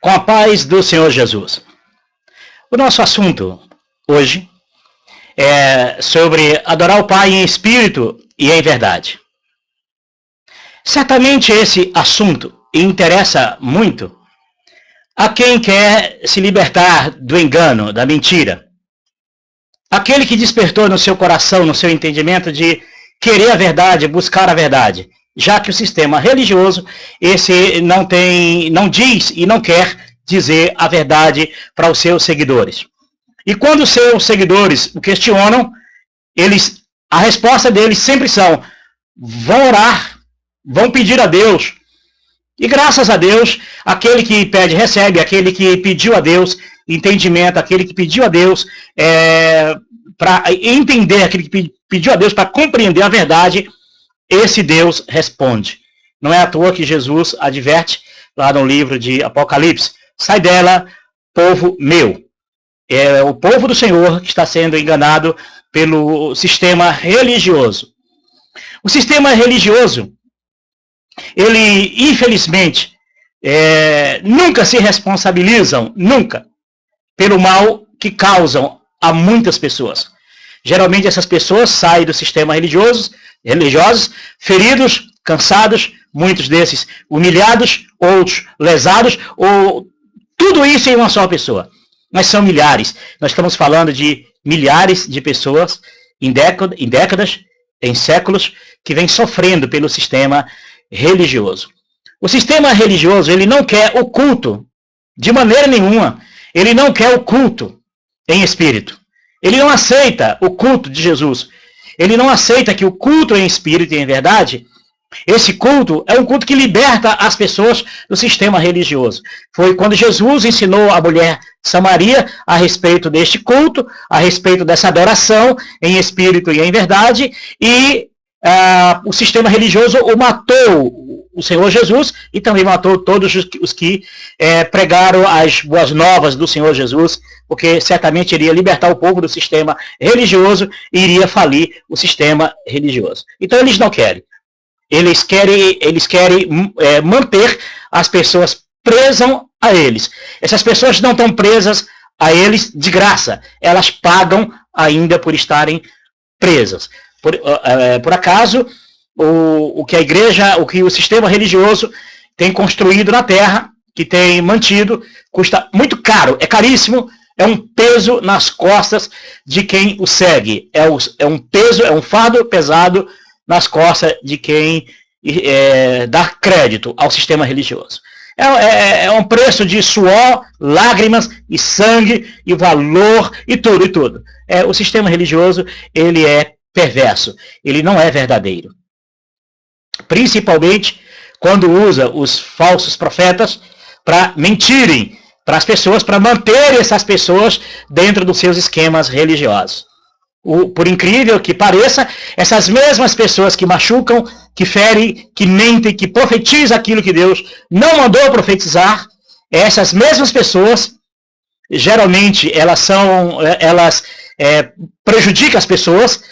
Com a paz do Senhor Jesus. O nosso assunto hoje é sobre adorar o Pai em espírito e em verdade. Certamente esse assunto interessa muito a quem quer se libertar do engano, da mentira. Aquele que despertou no seu coração, no seu entendimento de querer a verdade, buscar a verdade, já que o sistema religioso, esse não diz e não quer dizer a verdade para os seus seguidores. E quando os seus seguidores o questionam, a resposta deles sempre vão orar, vão pedir a Deus. E graças a Deus, aquele que pede, recebe. Aquele que pediu a Deus entendimento, aquele que pediu a Deus para entender, aquele que pediu a Deus para compreender a verdade, esse Deus responde. Não é à toa que Jesus adverte lá no livro de Apocalipse: sai dela, povo meu. É o povo do Senhor que está sendo enganado pelo sistema religioso. O sistema religioso, ele, infelizmente, nunca se responsabilizam, nunca, pelo mal que causam a muitas pessoas. Geralmente essas pessoas saem do sistema religiosos, feridos, cansados, muitos desses humilhados, outros lesados, ou tudo isso em uma só pessoa. Mas são milhares. Nós estamos falando de milhares de pessoas em décadas, em séculos, que vêm sofrendo pelo sistema religioso. O sistema religioso, ele não quer o culto de maneira nenhuma. Ele não quer o culto em espírito. Ele não aceita o culto de Jesus. Ele não aceita que o culto em espírito e em verdade, esse culto é um culto que liberta as pessoas do sistema religioso. Foi quando Jesus ensinou a mulher Samaria a respeito deste culto, a respeito dessa adoração em espírito e em verdade, e o sistema religioso o matou, o Senhor Jesus, e também matou todos os que pregaram as boas novas do Senhor Jesus, porque certamente iria libertar o povo do sistema religioso e iria falir o sistema religioso. Então eles não querem. Eles querem manter as pessoas presas a eles. Essas pessoas não estão presas a eles de graça. Elas pagam ainda por estarem presas. Por acaso, o que a igreja, o que o sistema religioso tem construído na terra, que tem mantido, custa muito caro, é caríssimo, é um peso nas costas de quem o segue. É um peso, é um fardo pesado nas costas de quem dá crédito ao sistema religioso. É um preço de suor, lágrimas e sangue e valor e tudo. O sistema religioso, ele é perverso, ele não é verdadeiro. Principalmente quando usa os falsos profetas para mentirem para as pessoas, para manter essas pessoas dentro dos seus esquemas religiosos. Por incrível que pareça, essas mesmas pessoas que machucam, que ferem, que mentem, que profetizam aquilo que Deus não mandou profetizar, essas mesmas pessoas, geralmente, elas prejudicam as pessoas,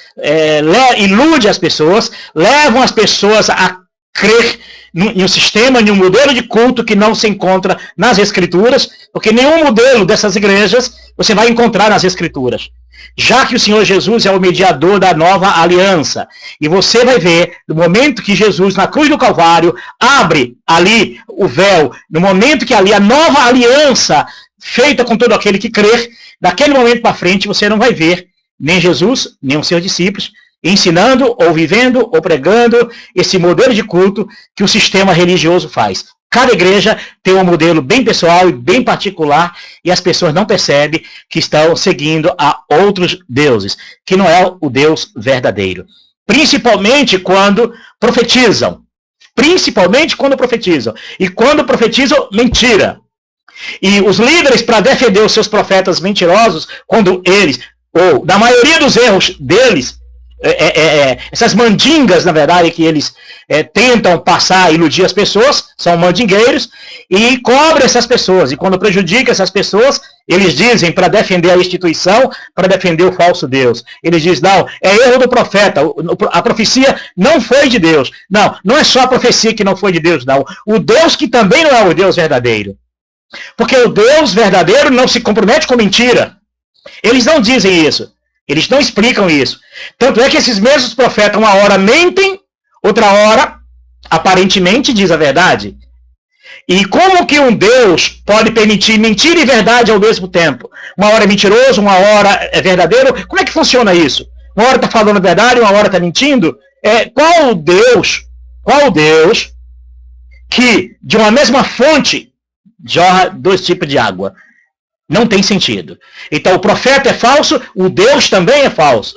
iludem as pessoas, levam as pessoas a crer em um sistema, em um modelo de culto que não se encontra nas Escrituras, porque nenhum modelo dessas igrejas você vai encontrar nas Escrituras. Já que o Senhor Jesus é o mediador da nova aliança. E você vai ver, no momento que Jesus, na cruz do Calvário, abre ali o véu, no momento que ali a nova aliança, feita com todo aquele que crer, daquele momento para frente você não vai ver nem Jesus, nem os seus discípulos, ensinando, ou vivendo, ou pregando esse modelo de culto que o sistema religioso faz. Cada igreja tem um modelo bem pessoal e bem particular, e as pessoas não percebem que estão seguindo a outros deuses, que não é o Deus verdadeiro. Principalmente quando profetizam. E quando profetizam, mentira. E os líderes, para defender os seus profetas mentirosos, quando eles, ou na maioria dos erros deles, essas mandingas, na verdade, que eles tentam passar, iludir as pessoas, são mandingueiros, e cobram essas pessoas. E quando prejudica essas pessoas, eles dizem, para defender a instituição, para defender o falso Deus. Eles dizem, não, é erro do profeta, a profecia não foi de Deus. Não é só a profecia que não foi de Deus, não. O Deus que também não é o Deus verdadeiro. Porque o Deus verdadeiro não se compromete com mentira. Eles não dizem isso. Eles não explicam isso. Tanto é que esses mesmos profetas, uma hora mentem, outra hora, aparentemente, diz a verdade. E como que um Deus pode permitir mentira e verdade ao mesmo tempo? Uma hora é mentiroso, uma hora é verdadeiro. Como é que funciona isso? Uma hora está falando a verdade, uma hora está mentindo? Qual Deus que de uma mesma fonte jorra dois tipos de água? Não tem sentido. Então o profeta é falso, o Deus também é falso.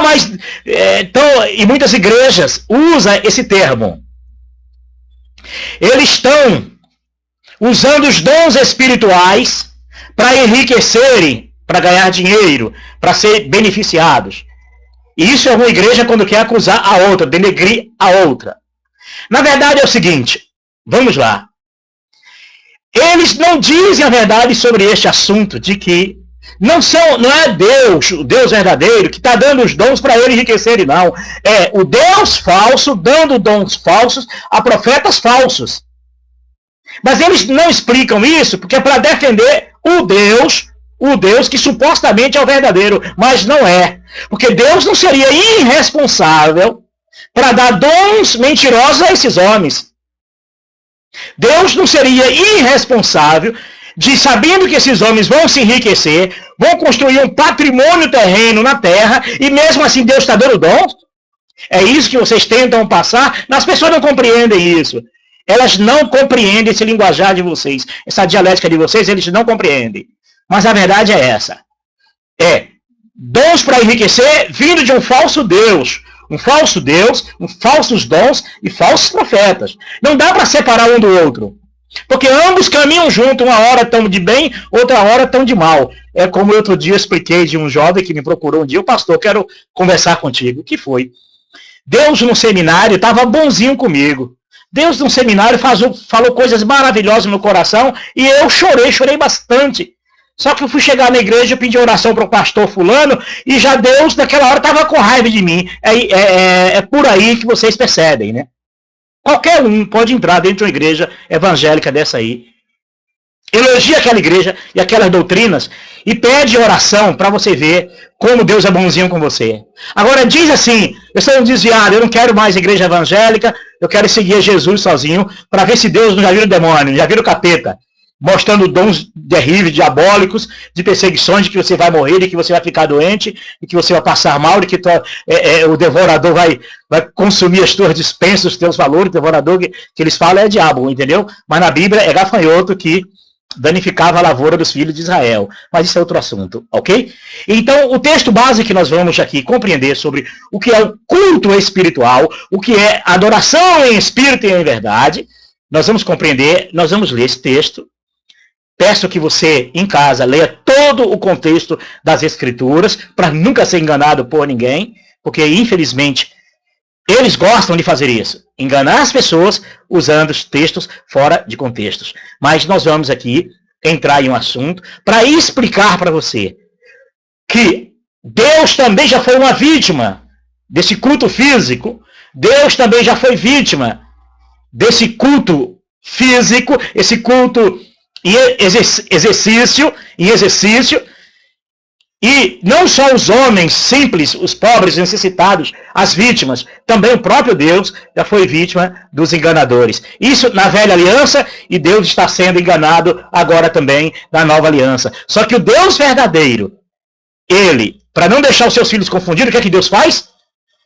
Mas e muitas igrejas usam esse termo. Eles estão usando os dons espirituais para enriquecerem, para ganhar dinheiro, para ser beneficiados. E isso é uma igreja quando quer acusar a outra, denegrir a outra. Na verdade é o seguinte, vamos lá. Eles não dizem a verdade sobre este assunto, de que não é Deus, o Deus verdadeiro, que está dando os dons para ele enriquecerem, não. É o Deus falso dando dons falsos a profetas falsos. Mas eles não explicam isso porque é para defender o Deus que supostamente é o verdadeiro, mas não é. Porque Deus não seria irresponsável para dar dons mentirosos a esses homens. Deus não seria irresponsável de, sabendo que esses homens vão se enriquecer, vão construir um patrimônio terreno na terra, e mesmo assim Deus está dando dons? É isso que vocês tentam passar, mas as pessoas não compreendem isso. Elas não compreendem esse linguajar de vocês, essa dialética de vocês, eles não compreendem. Mas a verdade é essa. Dons para enriquecer vindo de um falso Deus, falsos dons e falsos profetas. Não dá para separar um do outro. Porque ambos caminham junto, uma hora estão de bem, outra hora estão de mal. É como outro dia eu expliquei de um jovem que me procurou um dia, pastor, quero conversar contigo. O que foi? Deus no seminário estava bonzinho comigo. Deus no seminário falou coisas maravilhosas no meu coração e eu chorei bastante. Só que eu fui chegar na igreja, pedi oração para o pastor fulano e já Deus naquela hora estava com raiva de mim. É por aí que vocês percebem, né? Qualquer um pode entrar dentro de uma igreja evangélica dessa aí, elogia aquela igreja e aquelas doutrinas e pede oração para você ver como Deus é bonzinho com você. Agora diz assim, eu sou um desviado, eu não quero mais igreja evangélica, eu quero seguir Jesus sozinho para ver se Deus não já vira o demônio, já vira o capeta, mostrando dons terríveis, diabólicos, de perseguições, de que você vai morrer, de que você vai ficar doente, de que você vai passar mal, de que o devorador vai consumir as tuas dispensas, os teus valores. O devorador que eles falam é diabo, entendeu? Mas na Bíblia é gafanhoto que danificava a lavoura dos filhos de Israel. Mas isso é outro assunto, ok? Então, o texto base que nós vamos aqui compreender sobre o que é o culto espiritual, o que é adoração em espírito e em verdade, nós vamos compreender, nós vamos ler esse texto. Peço que você, em casa, leia todo o contexto das Escrituras, para nunca ser enganado por ninguém, porque, infelizmente, eles gostam de fazer isso, enganar as pessoas usando os textos fora de contextos. Mas nós vamos aqui entrar em um assunto para explicar para você que Deus também já foi uma vítima desse culto físico, Deus também já foi vítima desse culto físico, esse culto em exercício, e não só os homens simples, os pobres, necessitados, as vítimas, também o próprio Deus já foi vítima dos enganadores. Isso na velha aliança, e Deus está sendo enganado agora também na nova aliança. Só que o Deus verdadeiro, ele, para não deixar os seus filhos confundidos, o que é que Deus faz?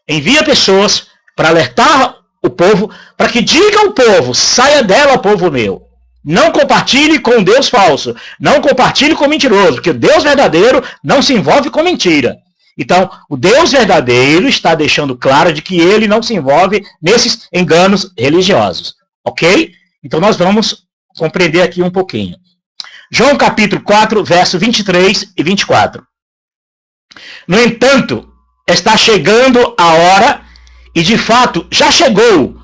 Envia pessoas para alertar o povo, para que diga ao povo, saia dela, povo meu. Não compartilhe com Deus falso. Não compartilhe com mentiroso. Porque o Deus verdadeiro não se envolve com mentira. Então, o Deus verdadeiro está deixando claro de que ele não se envolve nesses enganos religiosos. Ok? Então, nós vamos compreender aqui um pouquinho. João capítulo 4, verso 23 e 24. No entanto, está chegando a hora, e de fato já chegou,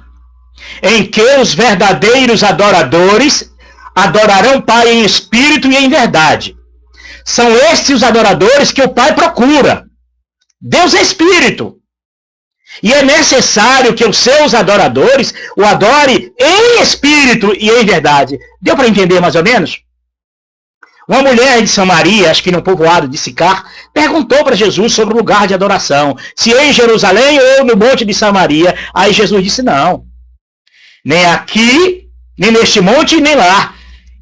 em que os verdadeiros adoradores adorarão o Pai em espírito e em verdade. São estes os adoradores que o Pai procura. Deus é espírito. E é necessário que os seus adoradores o adorem em espírito e em verdade. Deu para entender mais ou menos? Uma mulher de Samaria, acho que no povoado de Sicar, perguntou para Jesus sobre o lugar de adoração. Se é em Jerusalém ou no monte de Samaria. Aí Jesus disse, não. Nem aqui, nem neste monte, nem lá.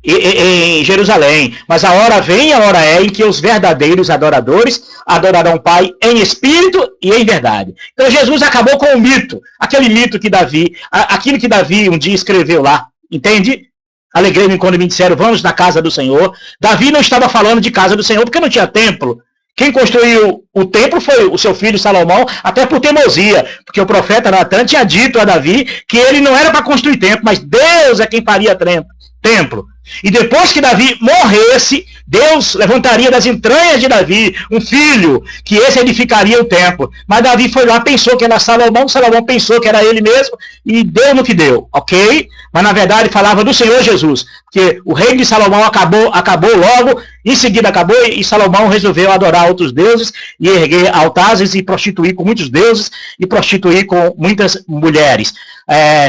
Em Jerusalém, mas a hora vem, a hora é em que os verdadeiros adoradores adorarão o Pai em espírito e em verdade. Então Jesus acabou com o mito, aquele mito que Davi, aquilo que Davi um dia escreveu lá, entende? Alegrei-me quando me disseram, vamos na casa do Senhor. Davi não estava falando de casa do Senhor porque não tinha templo. Quem construiu o templo foi o seu filho Salomão, até por teimosia, porque o profeta Natan tinha dito a Davi que ele não era para construir templo, mas Deus é quem faria templo. E depois que Davi morresse, Deus levantaria das entranhas de Davi um filho, que esse edificaria o templo. Mas Davi foi lá, pensou que era Salomão pensou que era ele mesmo, e deu no que deu, ok? Mas na verdade falava do Senhor Jesus, porque o reino de Salomão acabou logo, em seguida acabou, e Salomão resolveu adorar outros deuses, e erguer altares, e prostituir com muitos deuses, e prostituir com muitas mulheres.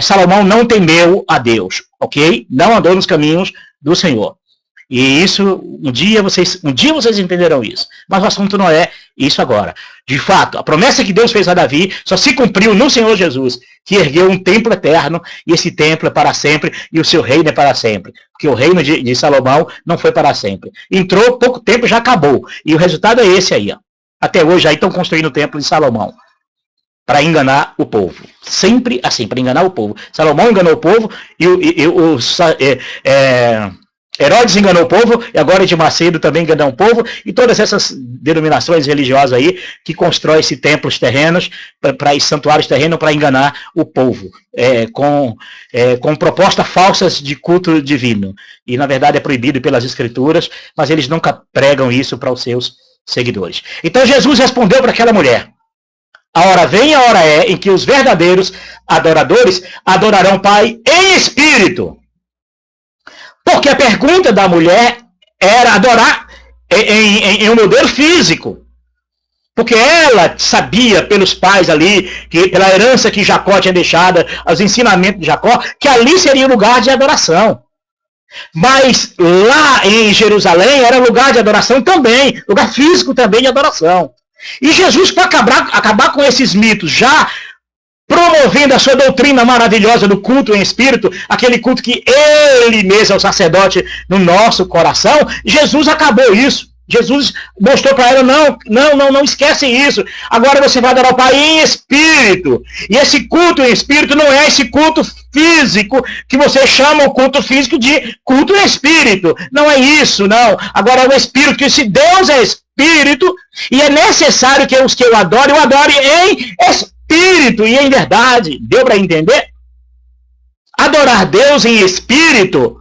Salomão não temeu a Deus, ok? Não andou nos caminhos do Senhor. E isso, um dia vocês entenderão isso. Mas o assunto não é isso agora. De fato, a promessa que Deus fez a Davi só se cumpriu no Senhor Jesus, que ergueu um templo eterno, e esse templo é para sempre, e o seu reino é para sempre. Porque o reino de Salomão não foi para sempre. Entrou, pouco tempo, já acabou. E o resultado é esse aí. Ó. Até hoje, aí estão construindo o templo de Salomão. Para enganar o povo. Sempre assim, para enganar o povo. Salomão enganou o povo, Herodes enganou o povo, e agora de Macedo também enganou o povo, e todas essas denominações religiosas aí, que constroem esses templos terrenos, para esses santuários terrenos, para enganar o povo, com propostas falsas de culto divino. E na verdade é proibido pelas escrituras, mas eles nunca pregam isso para os seus seguidores. Então Jesus respondeu para aquela mulher, a hora vem, a hora é, em que os verdadeiros adoradores adorarão o Pai em espírito. Porque a pergunta da mulher era adorar em um modelo físico. Porque ela sabia pelos pais ali, pela herança que Jacó tinha deixado, os ensinamentos de Jacó, que ali seria o lugar de adoração. Mas lá em Jerusalém era lugar de adoração também, lugar físico também de adoração. E Jesus, para acabar com esses mitos, já promovendo a sua doutrina maravilhosa do culto em espírito, aquele culto que ele mesmo é o sacerdote no nosso coração, Jesus acabou isso. Jesus mostrou para ela, não esquece isso. Agora você vai adorar o Pai em espírito. E esse culto em espírito não é esse culto físico que você chama o culto físico de culto em espírito. Não é isso, não. Agora é o espírito, que se Deus é espírito, e é necessário que os que eu adore em espírito e em verdade. Deu para entender? Adorar Deus em espírito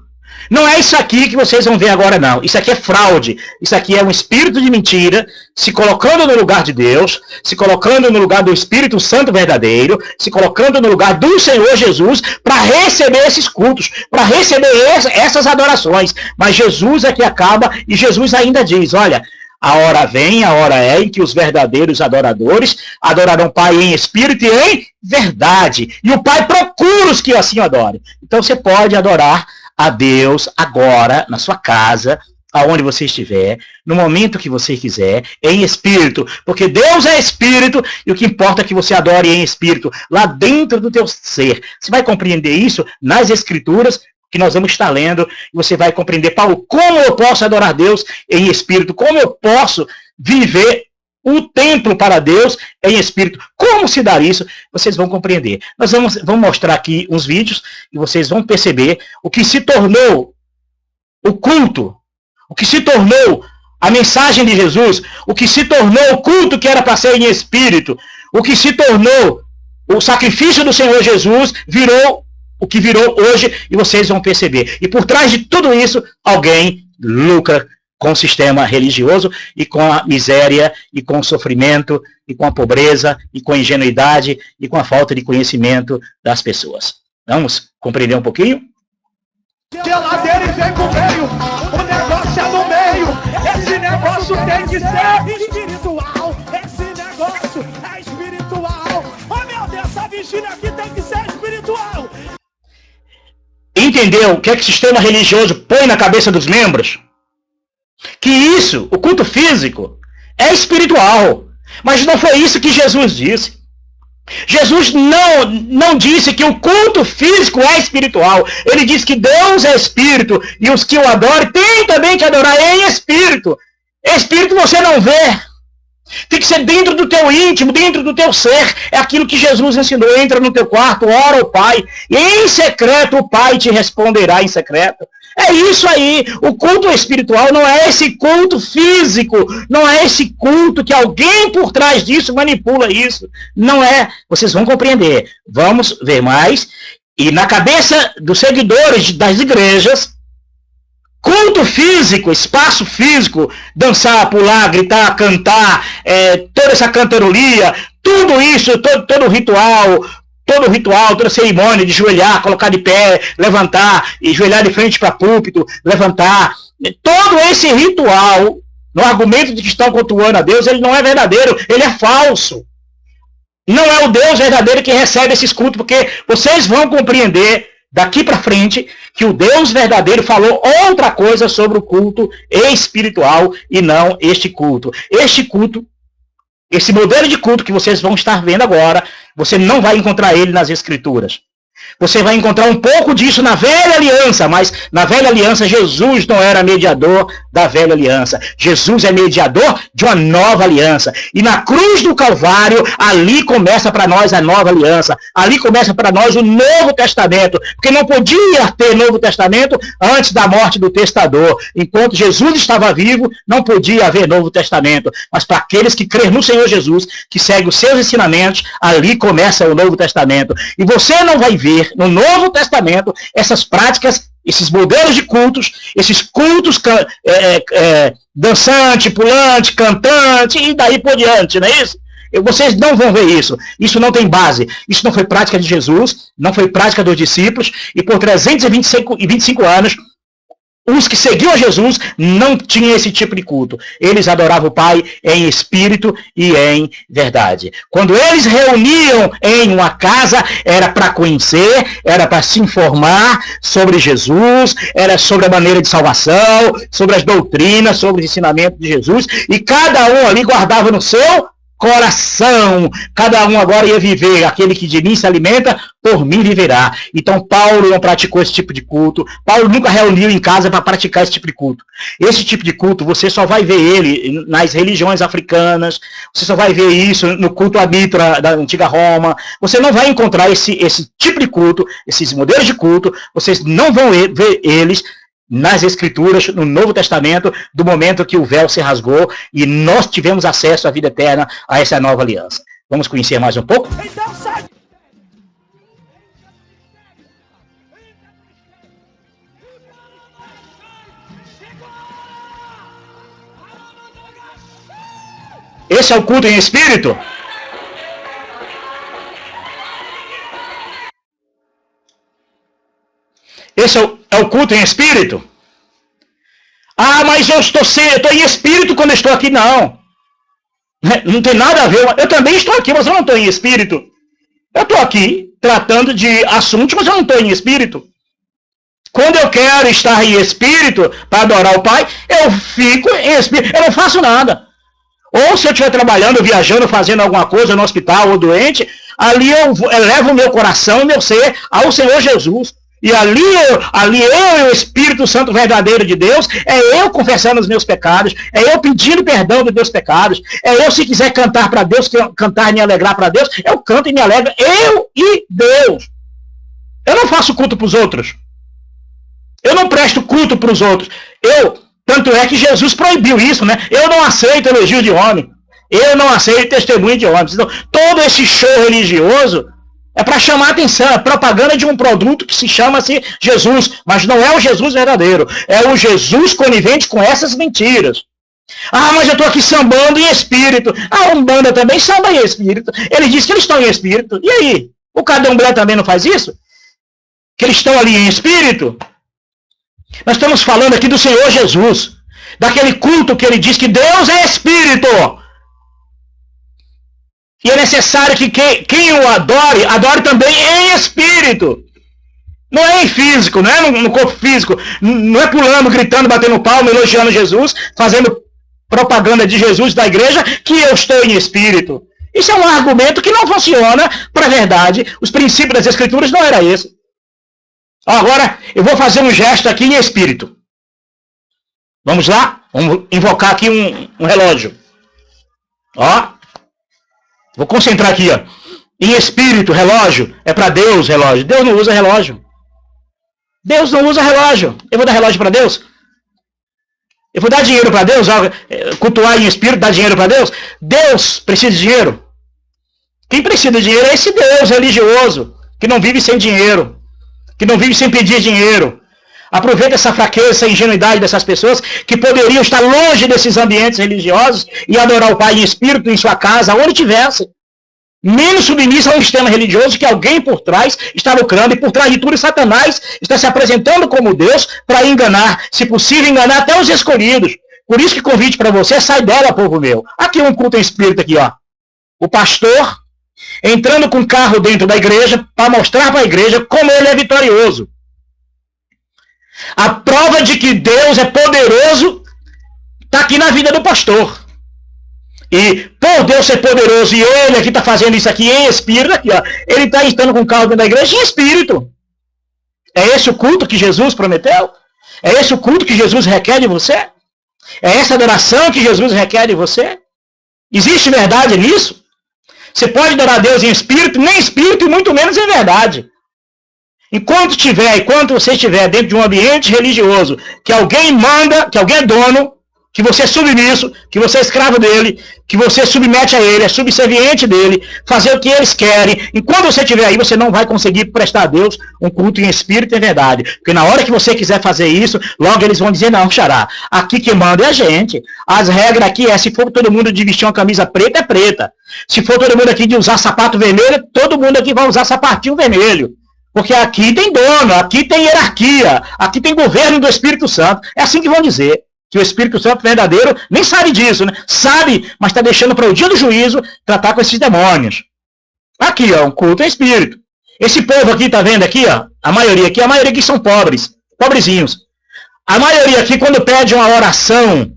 não é isso aqui que vocês vão ver agora, não. Isso aqui é fraude. Isso aqui é um espírito de mentira, se colocando no lugar de Deus, se colocando no lugar do Espírito Santo verdadeiro, se colocando no lugar do Senhor Jesus, para receber esses cultos, para receber essas adorações. Mas Jesus é que acaba, e Jesus ainda diz, olha, a hora vem, a hora é, em que os verdadeiros adoradores adorarão o Pai em espírito e em verdade. E o Pai procura os que assim adorem. Então você pode adorar a Deus agora, na sua casa, aonde você estiver, no momento que você quiser, em espírito, porque Deus é espírito, e o que importa é que você adore em espírito, lá dentro do teu ser. Você vai compreender isso nas escrituras, que nós vamos estar lendo, e você vai compreender, Paulo, como eu posso adorar Deus em espírito, como eu posso viver o templo para Deus em espírito. Como se dar isso? Vocês vão compreender. Nós vamos mostrar aqui uns vídeos e vocês vão perceber o que se tornou o culto, o que se tornou a mensagem de Jesus, o que se tornou o culto que era para ser em espírito, o que se tornou o sacrifício do Senhor Jesus, virou o que virou hoje, e vocês vão perceber. E por trás de tudo isso, alguém lucra com o sistema religioso, e com a miséria, e com o sofrimento, e com a pobreza, e com a ingenuidade, e com a falta de conhecimento das pessoas. Vamos compreender um pouquinho? Geladeira e vem pro meio, o negócio é no meio, esse negócio tem que ser espiritual, esse negócio é espiritual, oh meu entendeu o que é que o sistema religioso põe na cabeça dos membros? Que isso, o culto físico, é espiritual. Mas não foi isso que Jesus disse. Jesus não disse que o culto físico é espiritual. Ele disse que Deus é espírito e os que o adorem têm também que adorar em espírito. Espírito você não vê. Tem que ser dentro do teu íntimo, dentro do teu ser. É aquilo que Jesus ensinou. Entra no teu quarto, ora ao Pai. E em secreto o Pai te responderá em secreto. É isso aí. O culto espiritual não é esse culto físico. Não é esse culto que alguém por trás disso manipula isso. Não é. Vocês vão compreender. Vamos ver mais. E na cabeça dos seguidores das igrejas, culto físico, espaço físico, dançar, pular, gritar, cantar, toda essa cantarolia, tudo isso, todo ritual, toda cerimônia de joelhar, colocar de pé, levantar, e joelhar de frente para púlpito, levantar, todo esse ritual, no argumento de que estão cultuando a Deus, ele não é verdadeiro, ele é falso. Não é o Deus verdadeiro que recebe esses cultos, porque vocês vão compreender daqui para frente que o Deus verdadeiro falou outra coisa sobre o culto espiritual e não este culto. Este culto, esse modelo de culto que vocês vão estar vendo agora, você não vai encontrar ele nas Escrituras. Você vai encontrar um pouco disso na velha aliança, mas na velha aliança Jesus não era mediador da velha aliança. Jesus é mediador de uma nova aliança. E na cruz do Calvário, ali começa para nós a nova aliança. Ali começa para nós o Novo Testamento. Porque não podia ter Novo Testamento antes da morte do testador. Enquanto Jesus estava vivo, não podia haver Novo Testamento. Mas para aqueles que creem no Senhor Jesus, que seguem os seus ensinamentos, ali começa o Novo Testamento. E você não vai ver no Novo Testamento essas práticas, esses modelos de cultos, esses cultos dançante, pulante, cantante e daí por diante, não é isso? Vocês não vão ver isso. Isso não tem base. Isso não foi prática de Jesus, não foi prática dos discípulos, e por 325 anos, os que seguiam a Jesus não tinham esse tipo de culto. Eles adoravam o Pai em espírito e em verdade. Quando eles reuniam em uma casa, era para conhecer, era para se informar sobre Jesus, era sobre a maneira de salvação, sobre as doutrinas, sobre o ensinamento de Jesus, e cada um ali guardava no seu coração. Cada um agora ia viver. Aquele que de mim se alimenta, por mim viverá. Então Paulo não praticou esse tipo de culto. Paulo nunca reuniu em casa para praticar esse tipo de culto. Esse tipo de culto, você só vai ver ele nas religiões africanas. Você só vai ver isso no culto a Mitra da antiga Roma. Você não vai encontrar esse tipo de culto, esses modelos de culto. Vocês não vão ver eles nas Escrituras, no Novo Testamento, do momento que o véu se rasgou e nós tivemos acesso à vida eterna, a essa nova aliança. Vamos conhecer mais um pouco? Esse é o culto em espírito? Esse é o culto em espírito? Ah, mas eu estou em espírito quando eu estou aqui. Não. Não tem nada a ver. Eu também estou aqui, mas eu não estou em espírito. Eu estou aqui tratando de assuntos, mas eu não estou em espírito. Quando eu quero estar em espírito para adorar o Pai, eu fico em espírito. Eu não faço nada. Ou se eu estiver trabalhando, viajando, fazendo alguma coisa no hospital ou doente, ali eu elevo o meu coração e meu ser ao Senhor Jesus. E ali eu e o Espírito Santo verdadeiro de Deus, é eu confessando os meus pecados, é eu pedindo perdão dos meus pecados, é eu, se quiser cantar para Deus, cantar e me alegrar para Deus, eu canto e me alegro, eu e Deus. Eu não faço culto para os outros. Eu não presto culto para os outros. Tanto é que Jesus proibiu isso, né? Eu não aceito elogio de homem. Eu não aceito testemunho de homens. Então, todo esse show religioso é para chamar atenção, é propaganda de um produto que se chama-se Jesus, mas não é o Jesus verdadeiro, é o Jesus conivente com essas mentiras. Ah, mas eu estou aqui sambando em espírito. A Umbanda também samba em espírito. Eles dizem que eles estão em espírito. E aí? O Candomblé também não faz isso? Que eles estão ali em espírito? Nós estamos falando aqui do Senhor Jesus, daquele culto que ele diz que Deus é espírito. E é necessário que quem o adore também em espírito. Não é em físico, não é no corpo físico, não é pulando, gritando, batendo palma, elogiando Jesus, fazendo propaganda de Jesus da igreja, que eu estou em espírito. Isso é um argumento que não funciona para a verdade. Os princípios das Escrituras não era esse. Agora, eu vou fazer um gesto aqui em espírito. Vamos lá? Vamos invocar aqui um relógio. Ó. Vou concentrar aqui, ó. Em espírito, relógio. É para Deus, relógio. Deus não usa relógio. Deus não usa relógio. Eu vou dar relógio para Deus? Eu vou dar dinheiro para Deus? Cultuar em espírito, dar dinheiro para Deus? Deus precisa de dinheiro. Quem precisa de dinheiro é esse Deus religioso, que não vive sem dinheiro, que não vive sem pedir dinheiro. Aproveita essa fraqueza, essa ingenuidade dessas pessoas que poderiam estar longe desses ambientes religiosos e adorar o Pai em espírito, em sua casa, onde tivesse. Menos submissa a um sistema religioso que alguém por trás está lucrando, e por trás de tudo Satanás está se apresentando como Deus para enganar, se possível enganar até os escolhidos. Por isso que convite para você, sai dela, povo meu. Aqui um culto em espírito aqui, ó. O pastor entrando com o carro dentro da igreja para mostrar para a igreja como ele é vitorioso. A prova de que Deus é poderoso está aqui na vida do pastor. E por Deus ser poderoso, e ele aqui está fazendo isso aqui em espírito, aqui, ó, ele está estando com o carro dentro da igreja em espírito. É esse o culto que Jesus prometeu? É esse o culto que Jesus requer de você? É essa adoração que Jesus requer de você? Existe verdade nisso? Você pode adorar a Deus em espírito, nem espírito e muito menos em verdade. Enquanto você estiver dentro de um ambiente religioso, que alguém manda, que alguém é dono, que você é submisso, que você é escravo dele, que você submete a ele, é subserviente dele, fazer o que eles querem. Enquanto você estiver aí, você não vai conseguir prestar a Deus um culto em espírito e em verdade. Porque na hora que você quiser fazer isso, logo eles vão dizer, não, xará, aqui quem manda é a gente. As regras aqui é, se for todo mundo de vestir uma camisa preta, é preta. Se for todo mundo aqui de usar sapato vermelho, todo mundo aqui vai usar sapatinho vermelho. Porque aqui tem dono, aqui tem hierarquia, aqui tem governo do Espírito Santo. É assim que vão dizer. Que o Espírito Santo verdadeiro nem sabe disso, né? Sabe, mas está deixando para o dia do juízo tratar com esses demônios. Aqui, ó, um culto em espírito. Esse povo aqui, tá vendo aqui, ó? A maioria aqui são pobres, pobrezinhos. A maioria aqui, quando pede uma oração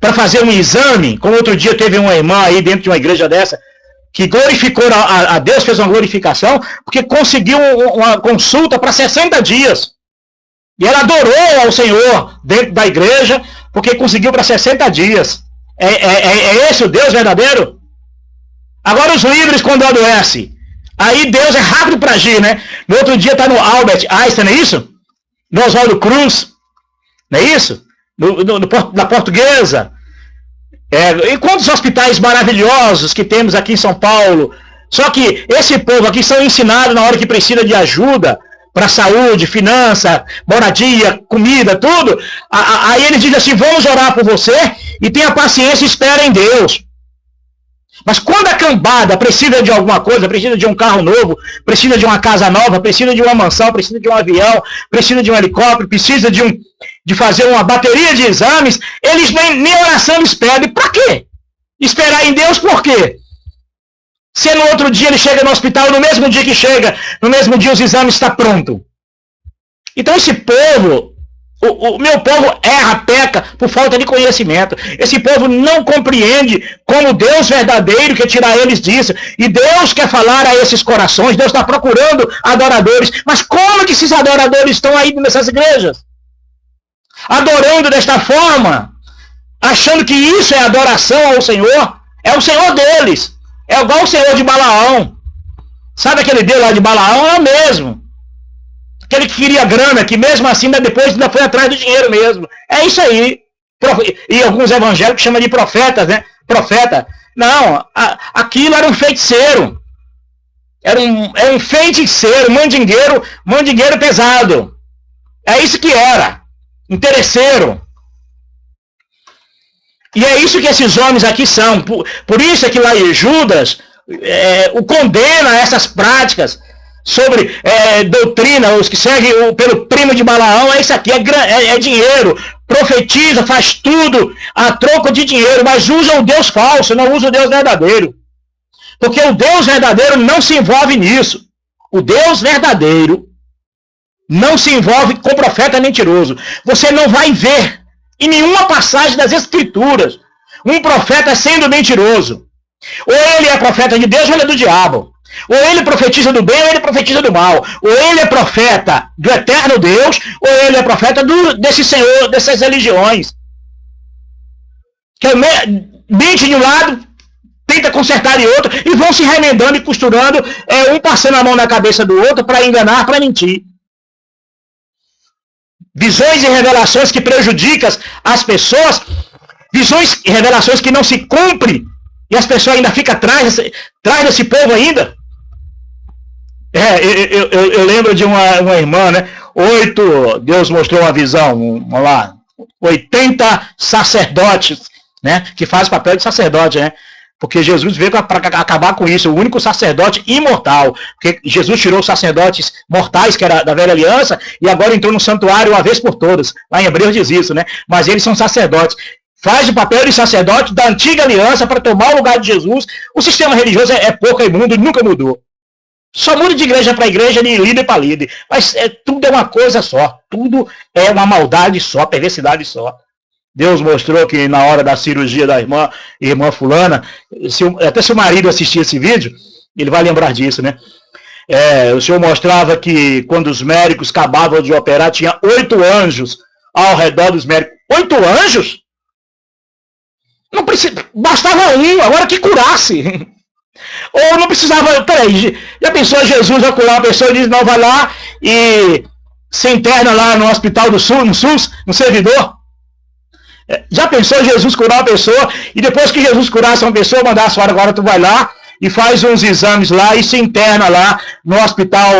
para fazer um exame, como outro dia teve uma irmã aí dentro de uma igreja dessa, que glorificou a Deus, fez uma glorificação, porque conseguiu uma consulta para 60 dias. E ela adorou ao Senhor dentro da igreja, porque conseguiu para 60 dias. É esse o Deus verdadeiro? Agora os líderes quando adoecem, aí Deus é rápido para agir, né? No outro dia está no Albert Einstein, não é isso? No Oswaldo Cruz, não é isso? Na Portuguesa. E quantos hospitais maravilhosos que temos aqui em São Paulo. Só que esse povo aqui são ensinados na hora que precisa de ajuda, para saúde, finança, moradia, comida, tudo. Aí ele diz assim, vamos orar por você e tenha paciência e espera em Deus. Mas quando a cambada precisa de alguma coisa, precisa de um carro novo, precisa de uma casa nova, precisa de uma mansão, precisa de um avião, precisa de um helicóptero, precisa de fazer uma bateria de exames, eles nem oração eles pedem. Para quê? Esperar em Deus por quê? Se no outro dia ele chega no hospital, no mesmo dia que chega, no mesmo dia os exames estão prontos. Então esse povo, o meu povo erra, peca por falta de conhecimento. Esse povo não compreende como Deus verdadeiro quer tirar eles disso. E Deus quer falar a esses corações, Deus está procurando adoradores. Mas como que esses adoradores estão aí nessas igrejas? Adorando desta forma, achando que isso é adoração ao Senhor, é o Senhor deles. É igual o Senhor de Balaão. Sabe aquele Deus lá de Balaão? É o mesmo. Aquele que queria grana, que mesmo assim depois ainda foi atrás do dinheiro mesmo. É isso aí. E alguns evangélicos chamam de profetas, né? Profeta. Não, aquilo era um feiticeiro. Era um feiticeiro, mandingueiro pesado. É isso que era. Interesseiro. E é isso que esses homens aqui são. Por isso é que lá em Judas o condena essas práticas sobre doutrina, os que seguem pelo primo de Balaão, é isso aqui, é dinheiro, profetiza, faz tudo a troco de dinheiro, mas usa o Deus falso, não usa o Deus verdadeiro. Porque o Deus verdadeiro não se envolve nisso. O Deus verdadeiro não se envolve com profeta mentiroso. Você não vai ver em nenhuma passagem das Escrituras um profeta sendo mentiroso. Ou ele é profeta de Deus ou ele é do diabo. Ou ele profetiza do bem ou ele profetiza do mal. Ou ele é profeta do eterno Deus ou ele é profeta desse senhor, dessas religiões. Que mente de um lado, tenta consertar de outro e vão se remendando e costurando, um passando a mão na cabeça do outro para enganar, para mentir. Visões e revelações que prejudicam as pessoas, visões e revelações que não se cumprem e as pessoas ainda ficam atrás desse povo ainda. Eu lembro de uma irmã, né? Deus mostrou uma visão, vamos lá, 80 sacerdotes, né? Que fazem papel de sacerdote, né? Porque Jesus veio para acabar com isso, o único sacerdote imortal. Porque Jesus tirou os sacerdotes mortais, que era da velha aliança, e agora entrou no santuário uma vez por todas. Lá em Hebreus diz isso, né? Mas eles são sacerdotes. Faz o papel de sacerdote da antiga aliança para tomar o lugar de Jesus. O sistema religioso é pouco imundo, nunca mudou. Só muda de igreja para igreja, de líder para líder. Mas tudo é uma coisa só. Tudo é uma maldade só, perversidade só. Deus mostrou que na hora da cirurgia da irmã fulana, até se o marido assistir esse vídeo, ele vai lembrar disso, né? O Senhor mostrava que quando os médicos acabavam de operar, tinha 8 anjos ao redor dos médicos. 8 anjos? Não precisa, bastava um, agora que curasse. Ou não precisava, peraí, já pensou Jesus vai curar uma pessoa e diz, não, vai lá e se interna lá no hospital do SUS, no servidor? Já pensou Jesus curar uma pessoa e depois que Jesus curasse uma pessoa, mandasse fora, agora tu vai lá e faz uns exames lá e se interna lá no hospital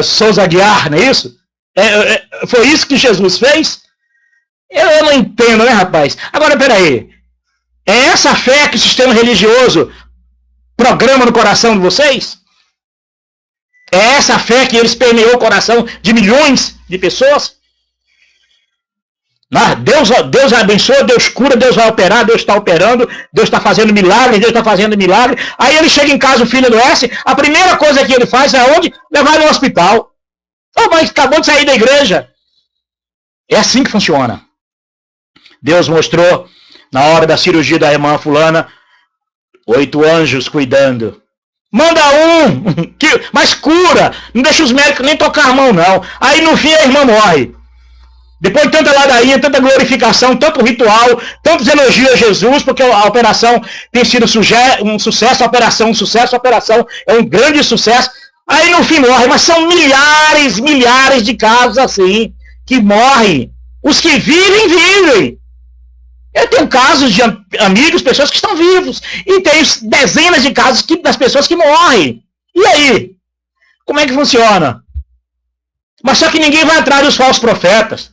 Souza Aguiar, não é isso? Foi isso que Jesus fez? Eu não entendo, né, rapaz? Agora, peraí. É essa fé que o sistema religioso programa no coração de vocês? É essa fé que eles permeou o coração de milhões de pessoas? Deus abençoa, Deus cura, Deus vai operar, Deus está operando, Deus está fazendo milagre, Deus está fazendo milagre. Aí ele chega em casa, o filho adoece, a primeira coisa que ele faz é onde? Levar no hospital. Mas acabou de sair da igreja. É assim que funciona. Deus mostrou, na hora da cirurgia da irmã fulana, 8 anjos cuidando. Manda um, mas cura, não deixa os médicos nem tocar a mão, não. Aí no fim a irmã morre. Depois de tanta ladainha, tanta glorificação, tanto ritual, tantos elogios a Jesus, porque a operação tem sido um sucesso, a operação é um grande sucesso. Aí no fim morre, mas são milhares de casos assim, que morrem. Os que vivem. Eu tenho casos de amigos, pessoas que estão vivos, e tenho dezenas de casos das pessoas que morrem. E aí? Como é que funciona? Mas só que ninguém vai atrás dos falsos profetas.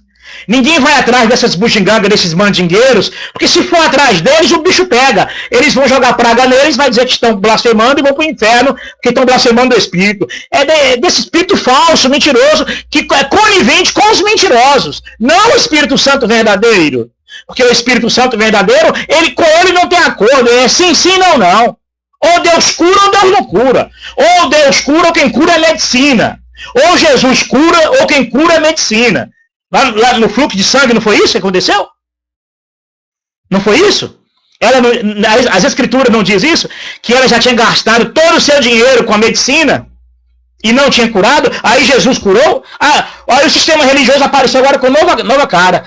Ninguém vai atrás dessas bugigangas, desses mandingueiros, porque se for atrás deles, o bicho pega. Eles vão jogar praga neles, vai dizer que estão blasfemando e vão para o inferno, porque estão blasfemando do Espírito. É desse Espírito falso, mentiroso, que é conivente com os mentirosos. Não o Espírito Santo verdadeiro. Porque o Espírito Santo verdadeiro, com ele não tem acordo. É sim, não. Ou Deus cura ou Deus não cura. Ou Deus cura ou quem cura é medicina. Ou Jesus cura ou quem cura é medicina. Lá no fluxo de sangue não foi isso que aconteceu? Não foi isso? As escrituras não diz isso? Que ela já tinha gastado todo o seu dinheiro com a medicina e não tinha curado? Aí Jesus curou? Aí o sistema religioso apareceu agora com nova cara.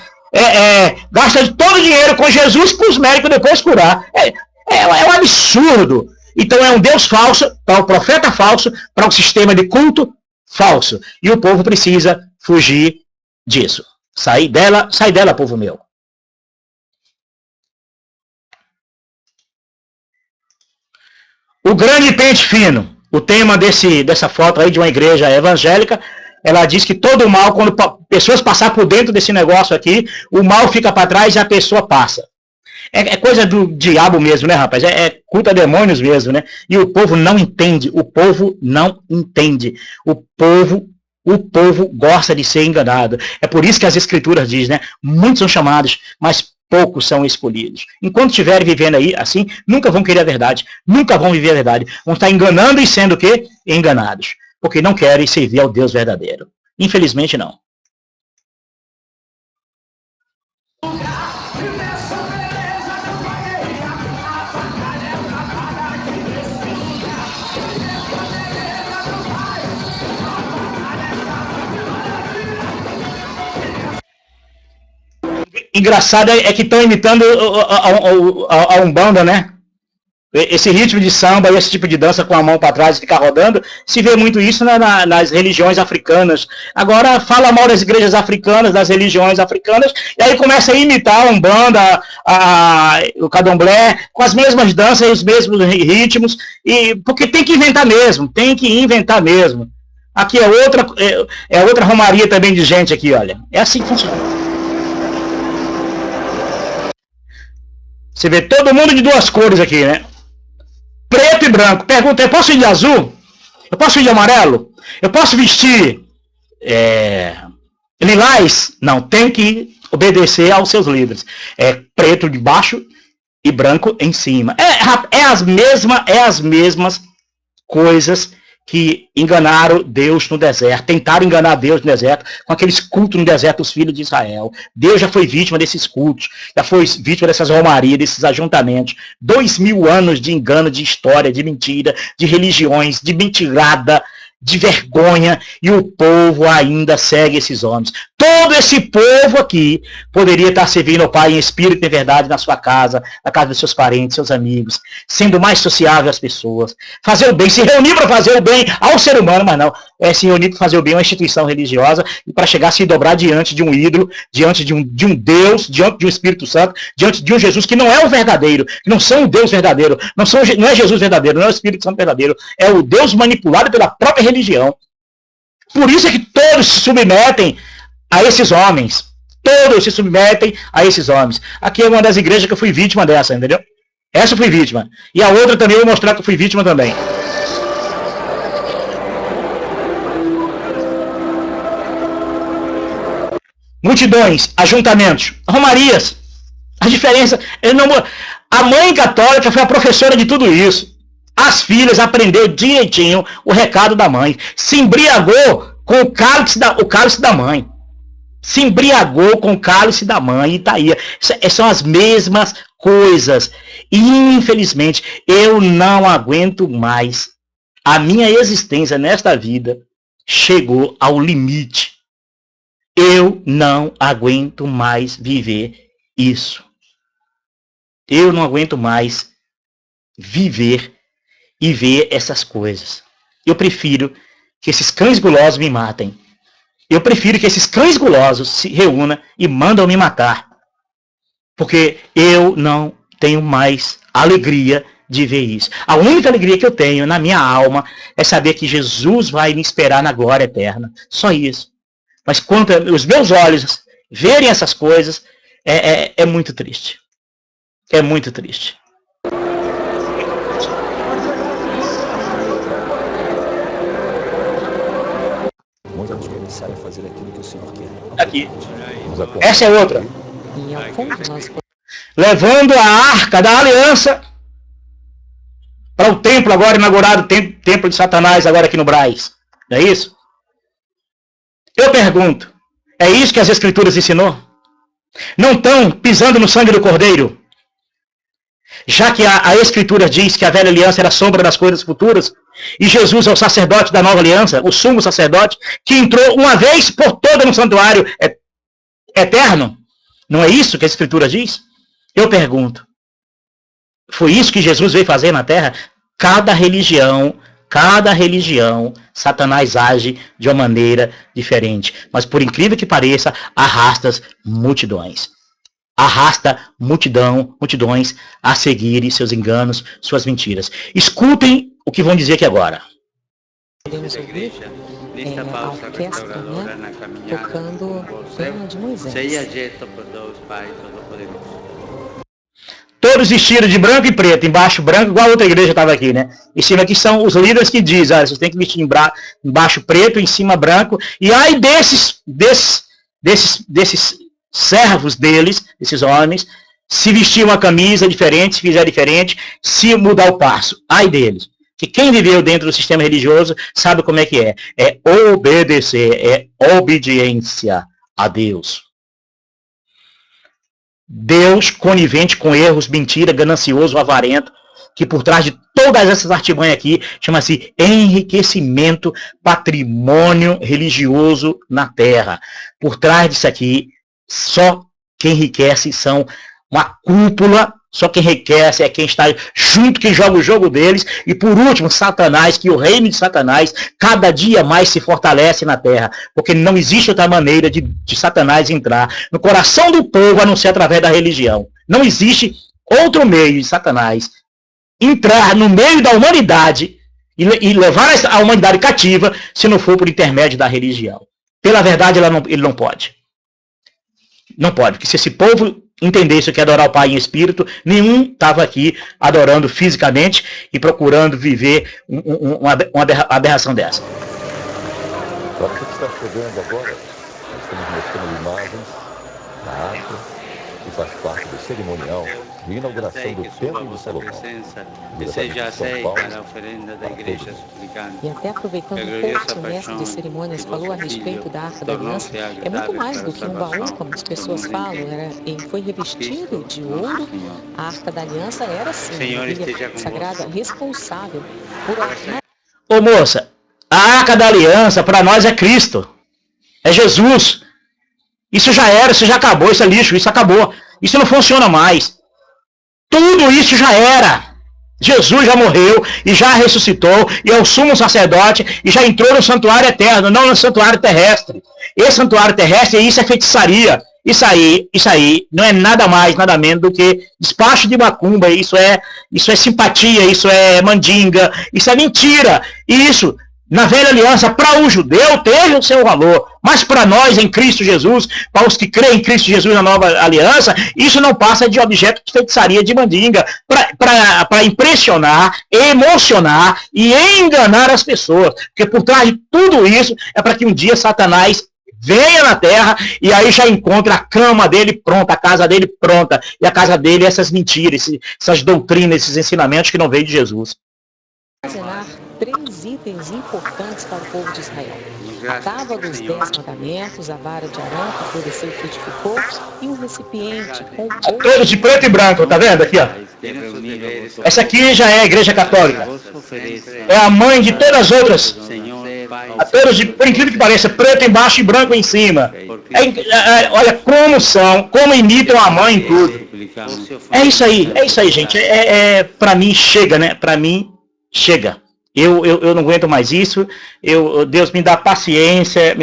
Gasta todo o dinheiro com Jesus para os médicos depois curar. É um absurdo. Então é um Deus falso, para o profeta falso, para um sistema de culto falso. E o povo precisa fugir disso. Sai dela, povo meu. O grande pente fino. O tema dessa foto aí de uma igreja evangélica, ela diz que todo o mal, quando pessoas passar por dentro desse negócio aqui, o mal fica para trás e a pessoa passa. É coisa do diabo mesmo, né, rapaz? É culto a demônios mesmo, né? E o povo não entende. O povo não entende. O povo gosta de ser enganado. É por isso que as escrituras dizem, né? Muitos são chamados, mas poucos são escolhidos. Enquanto estiverem vivendo aí assim, nunca vão querer a verdade. Nunca vão viver a verdade. Vão estar enganando e sendo o quê? Enganados. Porque não querem servir ao Deus verdadeiro. Infelizmente, não. Engraçado é que estão imitando a Umbanda, né? Esse ritmo de samba, esse tipo de dança com a mão para trás e ficar rodando, se vê muito isso nas religiões africanas. Agora fala mal das igrejas africanas, das religiões africanas, e aí começa a imitar a Umbanda, o Candomblé, com as mesmas danças e os mesmos ritmos, porque tem que inventar mesmo, Aqui é outra romaria também de gente aqui, olha. É assim que funciona. Você vê todo mundo de duas cores aqui, né? Preto e branco. Pergunta, eu posso ir de azul? Eu posso ir de amarelo? Eu posso vestir lilás? Não, tem que obedecer aos seus líderes. É preto de baixo e branco em cima. É as mesmas coisas que enganaram Deus no deserto, tentaram enganar Deus no deserto, com aqueles cultos no deserto dos filhos de Israel. Deus já foi vítima desses cultos, já foi vítima dessas romarias, desses ajuntamentos. 2000 anos de engano, de história, de mentira, de religiões, de mentirada, de vergonha, e o povo ainda segue esses homens. Todo esse povo aqui poderia estar servindo ao Pai em espírito e em verdade na sua casa, na casa dos seus parentes, seus amigos, sendo mais sociável às pessoas, fazer o bem, se reunir para fazer o bem ao ser humano, mas não, se reunir para fazer o bem a uma instituição religiosa e para chegar a se dobrar diante de um ídolo, diante de um Deus, diante de um Espírito Santo, diante de um Jesus que não é o verdadeiro, que não são o Deus verdadeiro, não é Jesus verdadeiro, não é o Espírito Santo verdadeiro, é o Deus manipulado pela própria religião. Por isso é que todos se submetem a esses homens. Todos se submetem a esses homens. Aqui é uma das igrejas que eu fui vítima dessa, entendeu? Essa eu fui vítima. E a outra também eu vou mostrar que eu fui vítima também. Multidões, ajuntamentos, romarias. A diferença... A mãe católica foi a professora de tudo isso. As filhas aprenderam direitinho o recado da mãe. Se embriagou com o cálice da mãe. Se embriagou com o cálice da mãe. E tá aí. São as mesmas coisas. E, infelizmente, eu não aguento mais. A minha existência nesta vida chegou ao limite. Eu não aguento mais viver isso. Eu não aguento mais viver e ver essas coisas. Eu prefiro que esses cães gulosos me matem. Eu prefiro que esses cães gulosos se reúnam e mandam me matar. Porque eu não tenho mais alegria de ver isso. A única alegria que eu tenho na minha alma é saber que Jesus vai me esperar na glória eterna. Só isso. Mas quando os meus olhos verem essas coisas, é muito triste. É muito triste. Vamos começar a fazer aquilo que o Senhor quer. Aqui. Essa é outra. Levando a arca da aliança para o templo agora inaugurado, templo de Satanás agora aqui no Brás. Não é isso? Eu pergunto, é isso que as Escrituras ensinou? Não estão pisando no sangue do Cordeiro? Já que a Escritura diz que a velha aliança era sombra das coisas futuras, e Jesus é o sacerdote da nova aliança, o sumo sacerdote, que entrou uma vez por toda no santuário eterno. Não é isso que a Escritura diz? Eu pergunto, foi isso que Jesus veio fazer na terra? Cada religião, Satanás age de uma maneira diferente. Mas por incrível que pareça, arrasta multidões. Arrasta multidões a seguirem seus enganos, suas mentiras. Escutem o que vão dizer aqui agora. Podemos ouvir a orquestra, né, tocando o hino de Moisés. Todos vestidos de branco e preto, embaixo branco, igual a outra igreja estava aqui, né? Em cima aqui são os líderes que dizem, olha, vocês têm que vestir embaixo preto, em cima branco. E aí desses servos deles, esses homens, se vestir uma camisa diferente, se fizer diferente, se mudar o passo. Ai deles. Que quem viveu dentro do sistema religioso sabe como é que é. É obedecer, é obediência a Deus. Deus conivente com erros, mentira, ganancioso, avarento, que por trás de todas essas artimanhas aqui, chama-se enriquecimento, patrimônio religioso na terra. Por trás disso aqui, só quem enriquece são uma cúpula, só quem enriquece é quem está junto, quem joga o jogo deles. E por último, Satanás, que o reino de Satanás cada dia mais se fortalece na terra, porque não existe outra maneira de Satanás entrar no coração do povo a não ser através da religião. Não existe outro meio de Satanás entrar no meio da humanidade e levar a humanidade cativa se não for por intermédio da religião. Pela verdade, ele não pode. Não pode, porque se esse povo entendesse o que é adorar o Pai em espírito, nenhum estava aqui adorando fisicamente e procurando viver uma aberração dessa. Para você que está chegando agora, nós estamos mostrando imagens da arte que faz parte do cerimonial de inauguração do Templo de Salomão. E até aproveitando um pouco que o mestre de cerimônias falou a respeito da Arca da Aliança, é muito mais do que um baú, como as pessoas falam, ele foi revestido de ouro. A Arca da Aliança era, sim, a Bíblia Sagrada responsável por... Ô moça, a Arca da Aliança para nós é Cristo, é Jesus. Isso já era, isso já acabou, isso é lixo, isso acabou. Isso não funciona mais. Tudo isso já era. Jesus já morreu e já ressuscitou e é o sumo sacerdote e já entrou no santuário eterno, não no santuário terrestre. Esse santuário terrestre, isso é feitiçaria. Isso aí não é nada mais, nada menos do que despacho de macumba. Isso é simpatia, isso é mandinga, isso é mentira. E isso, na velha aliança, para o judeu, teve o seu valor. Mas para nós, em Cristo Jesus, para os que creem em Cristo Jesus na nova aliança, isso não passa de objeto de feitiçaria, de mandinga, para impressionar, emocionar e enganar as pessoas. Porque por trás de tudo isso, é para que um dia Satanás venha na terra e aí já encontra a cama dele pronta, a casa dele pronta. E a casa dele é essas mentiras, essas doutrinas, esses ensinamentos que não veio de Jesus. Três itens importantes para o povo de Israel: a tábua dos 10 mandamentos, a vara de Arão que floresceu e frutificou, e um recipiente com todos de preto e branco, tá vendo aqui, ó? Essa aqui já é a Igreja Católica, é a mãe de todas as outras, a todos de, por incrível que pareça, preto embaixo e branco em cima. Olha como imitam a mãe em tudo. É isso aí, gente. Para mim chega, né? Para mim chega. Eu não aguento mais isso. Deus me dá paciência,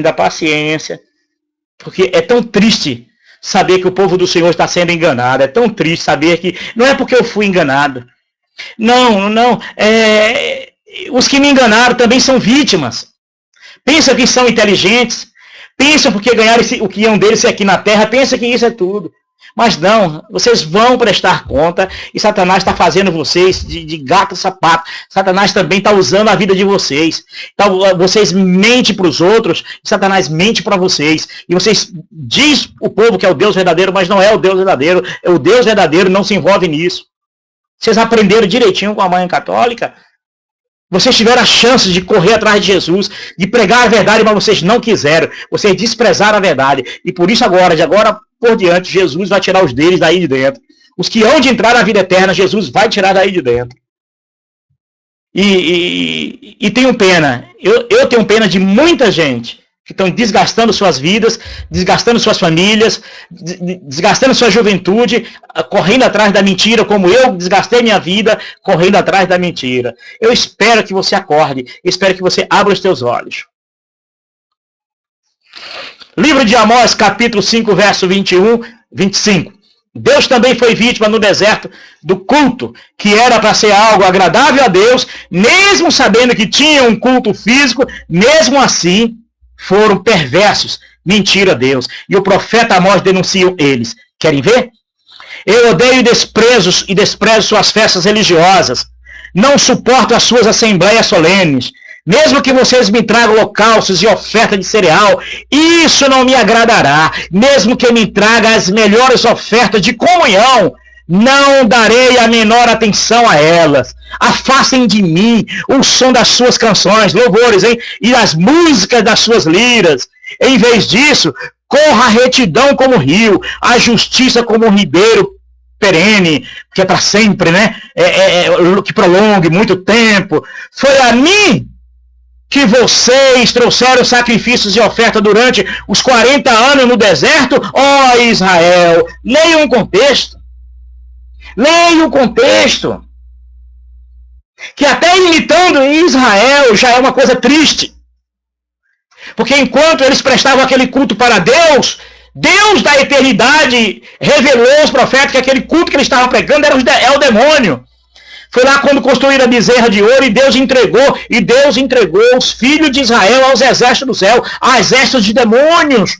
porque é tão triste saber que o povo do Senhor está sendo enganado. É tão triste saber que não é porque eu fui enganado. Não. Os que me enganaram também são vítimas. Pensam que são inteligentes. Pensam porque ganharam o que iam deles aqui na terra. Pensam que isso é tudo. Mas não, vocês vão prestar conta e Satanás está fazendo vocês de gato e sapato. Satanás também está usando a vida de vocês. Então, vocês mentem para os outros, e Satanás mente para vocês. E vocês dizem o povo que é o Deus verdadeiro, mas não é o Deus verdadeiro. O Deus verdadeiro não se envolve nisso. Vocês aprenderam direitinho com a mãe católica. Vocês tiveram a chance de correr atrás de Jesus, de pregar a verdade, mas vocês não quiseram. Vocês desprezaram a verdade. E por isso agora, de agora por diante, Jesus vai tirar os deles daí de dentro. Os que hão de entrar na vida eterna, Jesus vai tirar daí de dentro. E tenho pena. Eu tenho pena de muita gente que estão desgastando suas vidas, desgastando suas famílias, desgastando sua juventude, correndo atrás da mentira, como eu desgastei minha vida correndo atrás da mentira. Eu espero que você acorde, espero que você abra os teus olhos. Livro de Amós, capítulo 5, verso 21, 25. Deus também foi vítima no deserto do culto, que era para ser algo agradável a Deus, mesmo sabendo que tinha um culto físico, mesmo assim foram perversos. Mentira a Deus. E o profeta Amós denuncia eles. Querem ver? Eu odeio e desprezo suas festas religiosas. Não suporto as suas assembleias solenes. Mesmo que vocês me tragam holocaustos e oferta de cereal, isso não me agradará. Mesmo que me traga as melhores ofertas de comunhão, Não darei a menor atenção a elas. Afastem de mim o som das suas canções, louvores, hein? E as músicas das suas liras. Em vez disso, corra a retidão como rio, a justiça como um ribeiro perene, que é para sempre, né? Que prolongue muito tempo. Foi a mim que vocês trouxeram sacrifícios e oferta durante os 40 anos no deserto? Ó Israel, leiam o contexto. Leiam o contexto. Que até imitando Israel já é uma coisa triste. Porque enquanto eles prestavam aquele culto para Deus, Deus da eternidade revelou aos profetas que aquele culto que eles estavam pregando é o demônio. Foi lá quando construíram a bezerra de ouro e Deus entregou os filhos de Israel aos exércitos do céu, a exércitos de demônios.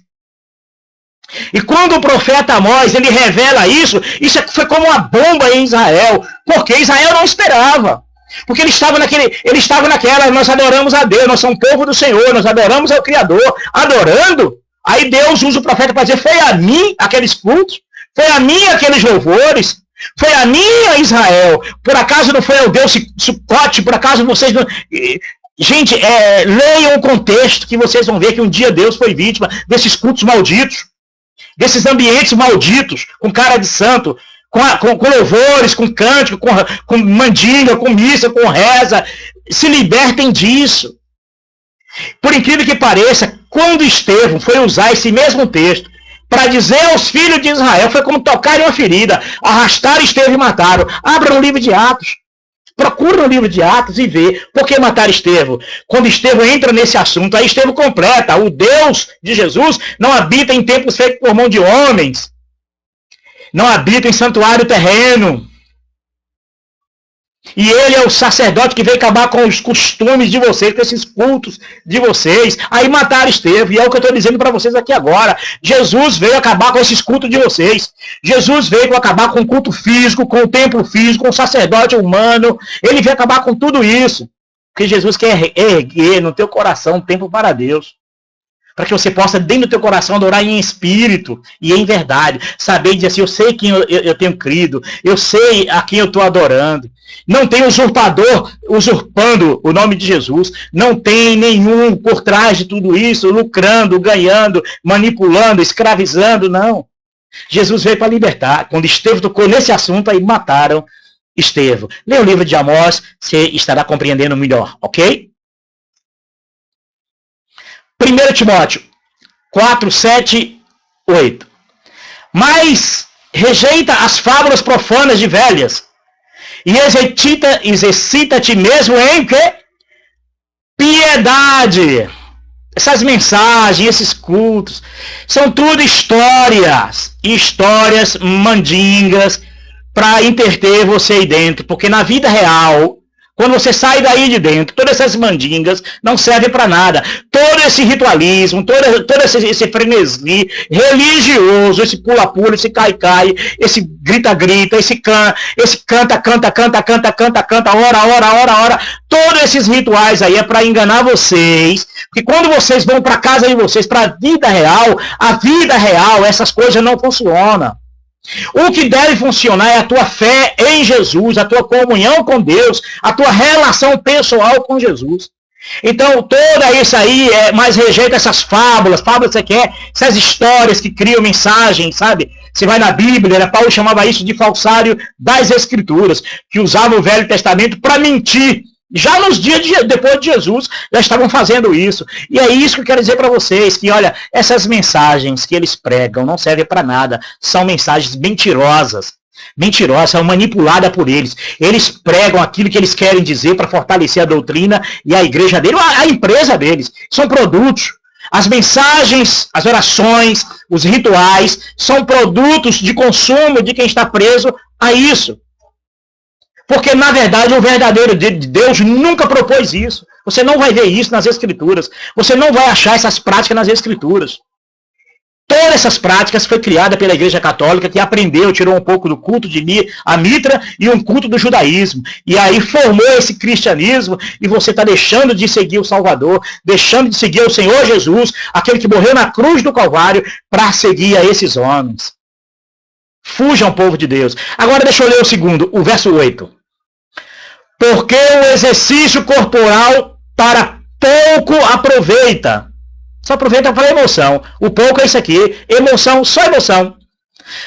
E quando o profeta Amós, ele revela isso foi como uma bomba em Israel, porque Israel não esperava. Porque ele estava naquela, nós adoramos a Deus, nós somos povo do Senhor, nós adoramos ao Criador, adorando. Aí Deus usa o profeta para dizer, foi a mim aqueles cultos, foi a mim aqueles louvores, foi a mim a Israel. Por acaso não foi ao Deus Sucote, por acaso vocês não... Gente, leiam o contexto que vocês vão ver que um dia Deus foi vítima desses cultos malditos, desses ambientes malditos, com cara de santo, com louvores, com cântico, com mandinga, com missa, com reza. Se libertem disso. Por incrível que pareça, quando Estevão foi usar esse mesmo texto para dizer aos filhos de Israel, foi como tocarem uma ferida, arrastaram Estevão e mataram. Abra no livro de Atos. Procura no livro de Atos e vê por que mataram Estevão. Quando Estevão entra nesse assunto, aí Estevão completa. O Deus de Jesus não habita em templos feitos por mão de homens. Não habita em santuário terreno. E ele é o sacerdote que veio acabar com os costumes de vocês, com esses cultos de vocês. Aí mataram Estevão. E é o que eu estou dizendo para vocês aqui agora. Jesus veio acabar com esses cultos de vocês. Jesus veio acabar com o culto físico, com o templo físico, com o sacerdote humano. Ele veio acabar com tudo isso. Porque Jesus quer erguer no teu coração um templo para Deus. Para que você possa, dentro do teu coração, adorar em espírito e em verdade. Saber e dizer assim, eu sei quem eu tenho crido, eu sei a quem eu estou adorando. Não tem usurpador usurpando o nome de Jesus. Não tem nenhum por trás de tudo isso, lucrando, ganhando, manipulando, escravizando, não. Jesus veio para libertar. Quando Estevão tocou nesse assunto, aí mataram Estevão. Leia o livro de Amós, você estará compreendendo melhor, ok? 1 Timóteo 4, 7, 8. Mas rejeita as fábulas profanas de velhas e exercita-te mesmo em quê? Piedade. Essas mensagens, esses cultos, são tudo histórias mandingas para entreter você aí dentro, porque na vida real, quando você sai daí de dentro, todas essas mandingas não servem para nada. Todo esse ritualismo, todo esse frenesi religioso, esse pula-pula, esse cai-cai, esse grita-grita, esse canta, ora. Todos esses rituais aí é para enganar vocês. Porque quando vocês vão para casa de vocês, para a vida real, essas coisas não funcionam. O que deve funcionar é a tua fé em Jesus, a tua comunhão com Deus, a tua relação pessoal com Jesus. Então, toda isso aí, mas rejeita essas fábulas você quer, essas histórias que criam mensagens, sabe? Você vai na Bíblia, Paulo chamava isso de falsário das Escrituras, que usava o Velho Testamento para mentir. Já nos dias depois de Jesus, já estavam fazendo isso. E é isso que eu quero dizer para vocês, que olha, essas mensagens que eles pregam não servem para nada. São mensagens mentirosas. São manipuladas por eles. Eles pregam aquilo que eles querem dizer para fortalecer a doutrina e a igreja deles, a empresa deles. São produtos. As mensagens, as orações, os rituais, são produtos de consumo de quem está preso a isso. Porque, na verdade, o verdadeiro Deus nunca propôs isso. Você não vai ver isso nas Escrituras. Você não vai achar essas práticas nas Escrituras. Todas essas práticas foi criada pela Igreja Católica, que aprendeu, tirou um pouco do culto de a Mitra e um culto do judaísmo. E aí formou esse cristianismo e você está deixando de seguir o Salvador, deixando de seguir o Senhor Jesus, aquele que morreu na cruz do Calvário, para seguir a esses homens. Fujam, povo de Deus. Agora deixa eu ler o segundo, o verso 8. Porque o exercício corporal para pouco aproveita. Só aproveita para a emoção. O pouco é isso aqui. Emoção, só emoção.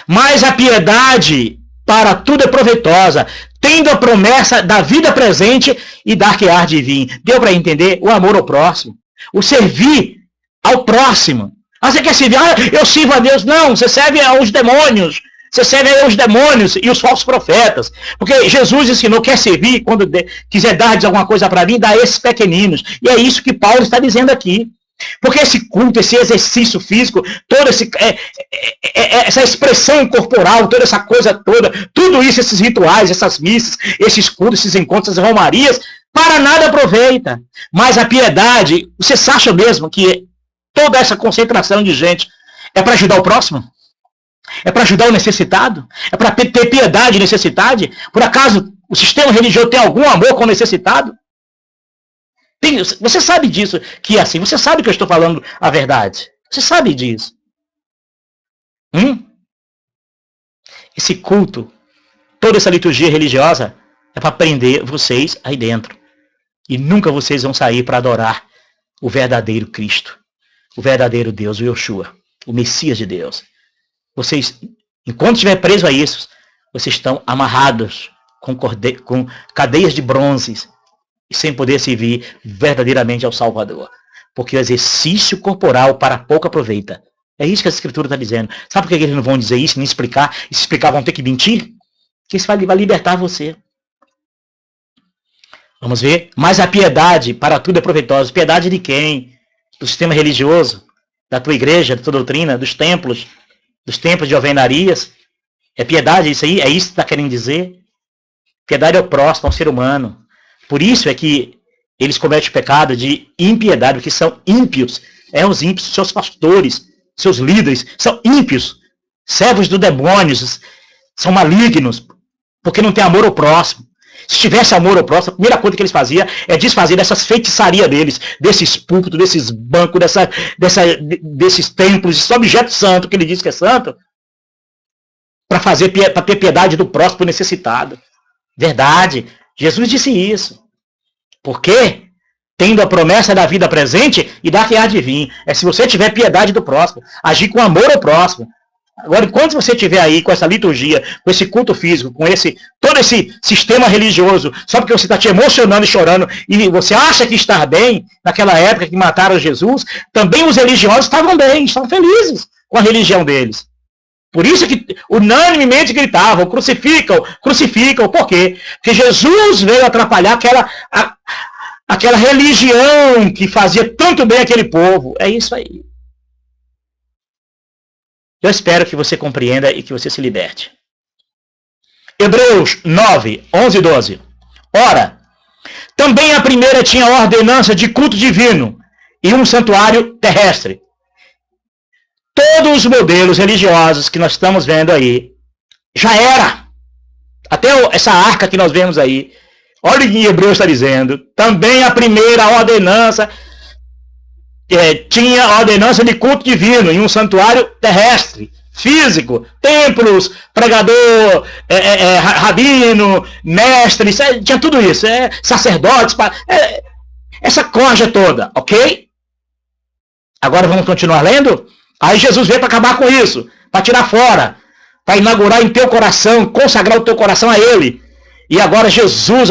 Mas a piedade para tudo é proveitosa, tendo a promessa da vida presente e dar que há de vir. Deu para entender? O amor ao próximo. O servir ao próximo. Ah, você quer servir? Ah, eu sirvo a Deus. Não, você serve aos demônios. Você serve aos demônios e os falsos profetas. Porque Jesus ensinou, quer servir, quando quiser dar alguma coisa para mim, dá a esses pequeninos. E é isso que Paulo está dizendo aqui. Porque esse culto, esse exercício físico, toda essa expressão corporal, toda essa coisa toda, tudo isso, esses rituais, essas missas, esses cultos, esses encontros, essas romarias, para nada aproveita. Mas a piedade, vocês acham mesmo que toda essa concentração de gente é para ajudar o próximo? É para ajudar o necessitado? É para ter piedade e necessidade? Por acaso o sistema religioso tem algum amor com o necessitado? Você sabe disso, que é assim. Você sabe que eu estou falando a verdade. Você sabe disso. Esse culto, toda essa liturgia religiosa, é para prender vocês aí dentro. E nunca vocês vão sair para adorar o verdadeiro Cristo, o verdadeiro Deus, o Yoshua, o Messias de Deus. Vocês, enquanto estiver preso a isso, vocês estão amarrados com cadeias de bronze e sem poder servir verdadeiramente ao Salvador. Porque o exercício corporal para pouco aproveita. É isso que a Escritura está dizendo. Sabe por que eles não vão dizer isso, nem explicar? E se explicar vão ter que mentir? Que isso vai libertar você. Vamos ver? Mas a piedade para tudo é proveitosa. Piedade de quem? Do sistema religioso? Da tua igreja, da tua doutrina? Dos templos de alvenarias? É piedade isso aí? É isso que está querendo dizer? Piedade é o próximo, ao ser humano. Por isso é que eles cometem o pecado de impiedade, porque são ímpios. Os ímpios, seus pastores, seus líderes, são ímpios. Servos do demônio, são malignos, porque não tem amor ao próximo. Se tivesse amor ao próximo, a primeira coisa que eles faziam é desfazer dessas feitiçarias deles, desses púlpitos, desses bancos, desses templos, esse objeto santo que ele diz que é santo, para ter piedade do próximo necessitado. Verdade. Jesus disse isso. Por quê? Tendo a promessa da vida presente e da que há de vir. É se você tiver piedade do próximo, agir com amor ao próximo. Agora, enquanto você estiver aí com essa liturgia, com esse culto físico, com todo esse sistema religioso, só porque você está te emocionando e chorando, e você acha que está bem, naquela época que mataram Jesus, também os religiosos estavam bem, estavam felizes com a religião deles. Por isso que unanimemente gritavam, crucificam, crucificam. Por quê? Porque Jesus veio atrapalhar aquela religião que fazia tanto bem àquele povo. É isso aí. Eu espero que você compreenda e que você se liberte. Hebreus 9, 11 e 12. Ora, também a primeira tinha ordenança de culto divino e um santuário terrestre. Todos os modelos religiosos que nós estamos vendo aí, já era. Até essa arca que nós vemos aí. Olha o que Hebreus está dizendo. Também a primeira ordenança tinha a ordenança de culto divino em um santuário terrestre, físico, templos, pregador, rabino, mestre, tinha tudo isso, sacerdotes, essa corja toda, ok? Agora vamos continuar lendo? Aí Jesus veio para acabar com isso, para tirar fora, para inaugurar em teu coração, consagrar o teu coração a Ele. E agora Jesus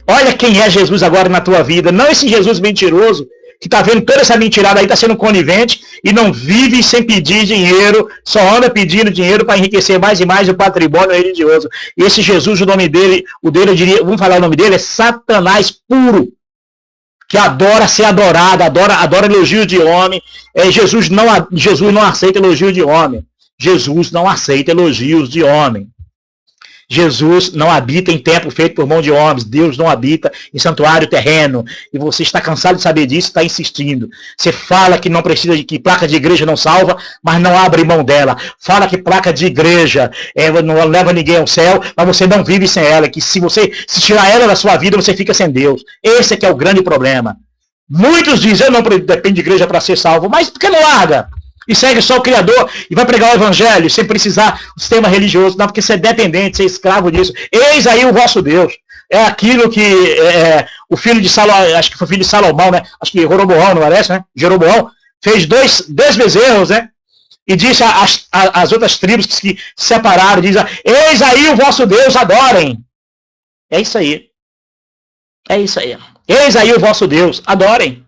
olha quem é Jesus agora na tua vida, não esse Jesus mentiroso, que está vendo toda essa mentirada aí, está sendo conivente e não vive sem pedir dinheiro, só anda pedindo dinheiro para enriquecer mais e mais o patrimônio religioso. E esse Jesus, o nome dele, eu diria, vamos falar o nome dele, é Satanás puro, que adora ser adorado, adora elogios de homem. Jesus não aceita elogios de homem. Jesus não aceita elogios de homem. Jesus não habita em templo feito por mão de homens. Deus não habita em santuário terreno. E você está cansado de saber disso e está insistindo. Você fala que não precisa que placa de igreja não salva, mas não abre mão dela. Fala que placa de igreja não leva ninguém ao céu, mas você não vive sem ela. Que se tirar ela da sua vida, você fica sem Deus. Esse é que é o grande problema. Muitos dizem, eu não dependo de igreja para ser salvo, mas por que não larga? e segue só o Criador e vai pregar o Evangelho sem precisar do sistema religioso, não, porque você é dependente, você é escravo disso. Eis aí o vosso Deus. É aquilo que o filho de Salomão, acho que foi filho de Salomão, né? Acho que Roboão, não parece, né? Jeroboão fez dois bezerros, né? E disse às outras tribos que se separaram, diz: eis aí o vosso Deus, adorem. É isso aí. É isso aí. Eis aí o vosso Deus, adorem.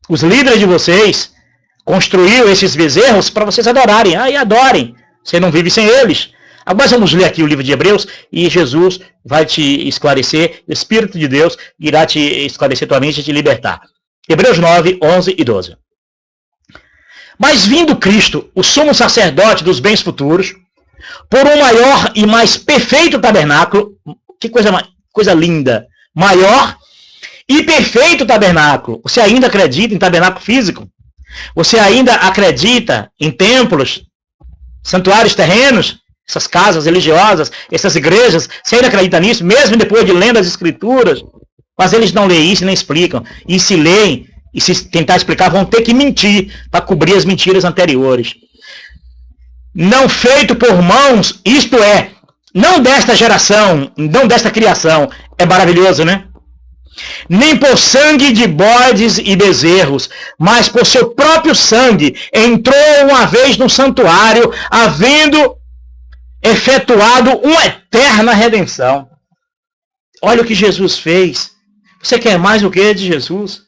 Os líderes de vocês construíram esses bezerros para vocês adorarem. Aí adorem. Você não vive sem eles. Agora vamos ler aqui o livro de Hebreus e Jesus vai te esclarecer. O Espírito de Deus irá te esclarecer tua mente e te libertar. Hebreus 9, 11 e 12. Mas vindo Cristo, o sumo sacerdote dos bens futuros, por um maior e mais perfeito tabernáculo, que coisa linda, maior e perfeito tabernáculo. Você ainda acredita em tabernáculo físico? Você ainda acredita em templos, santuários terrenos, essas casas religiosas, essas igrejas? Você ainda acredita nisso, mesmo depois de lendo as escrituras? Mas eles não leem isso, nem explicam. E se leem, e se tentar explicar, vão ter que mentir para cobrir as mentiras anteriores. Não feito por mãos, isto é, não desta geração, não desta criação. É maravilhoso, né? Nem por sangue de bodes e bezerros, mas por seu próprio sangue, entrou uma vez no santuário, havendo efetuado uma eterna redenção. Olha o que Jesus fez. Você quer mais o que de Jesus?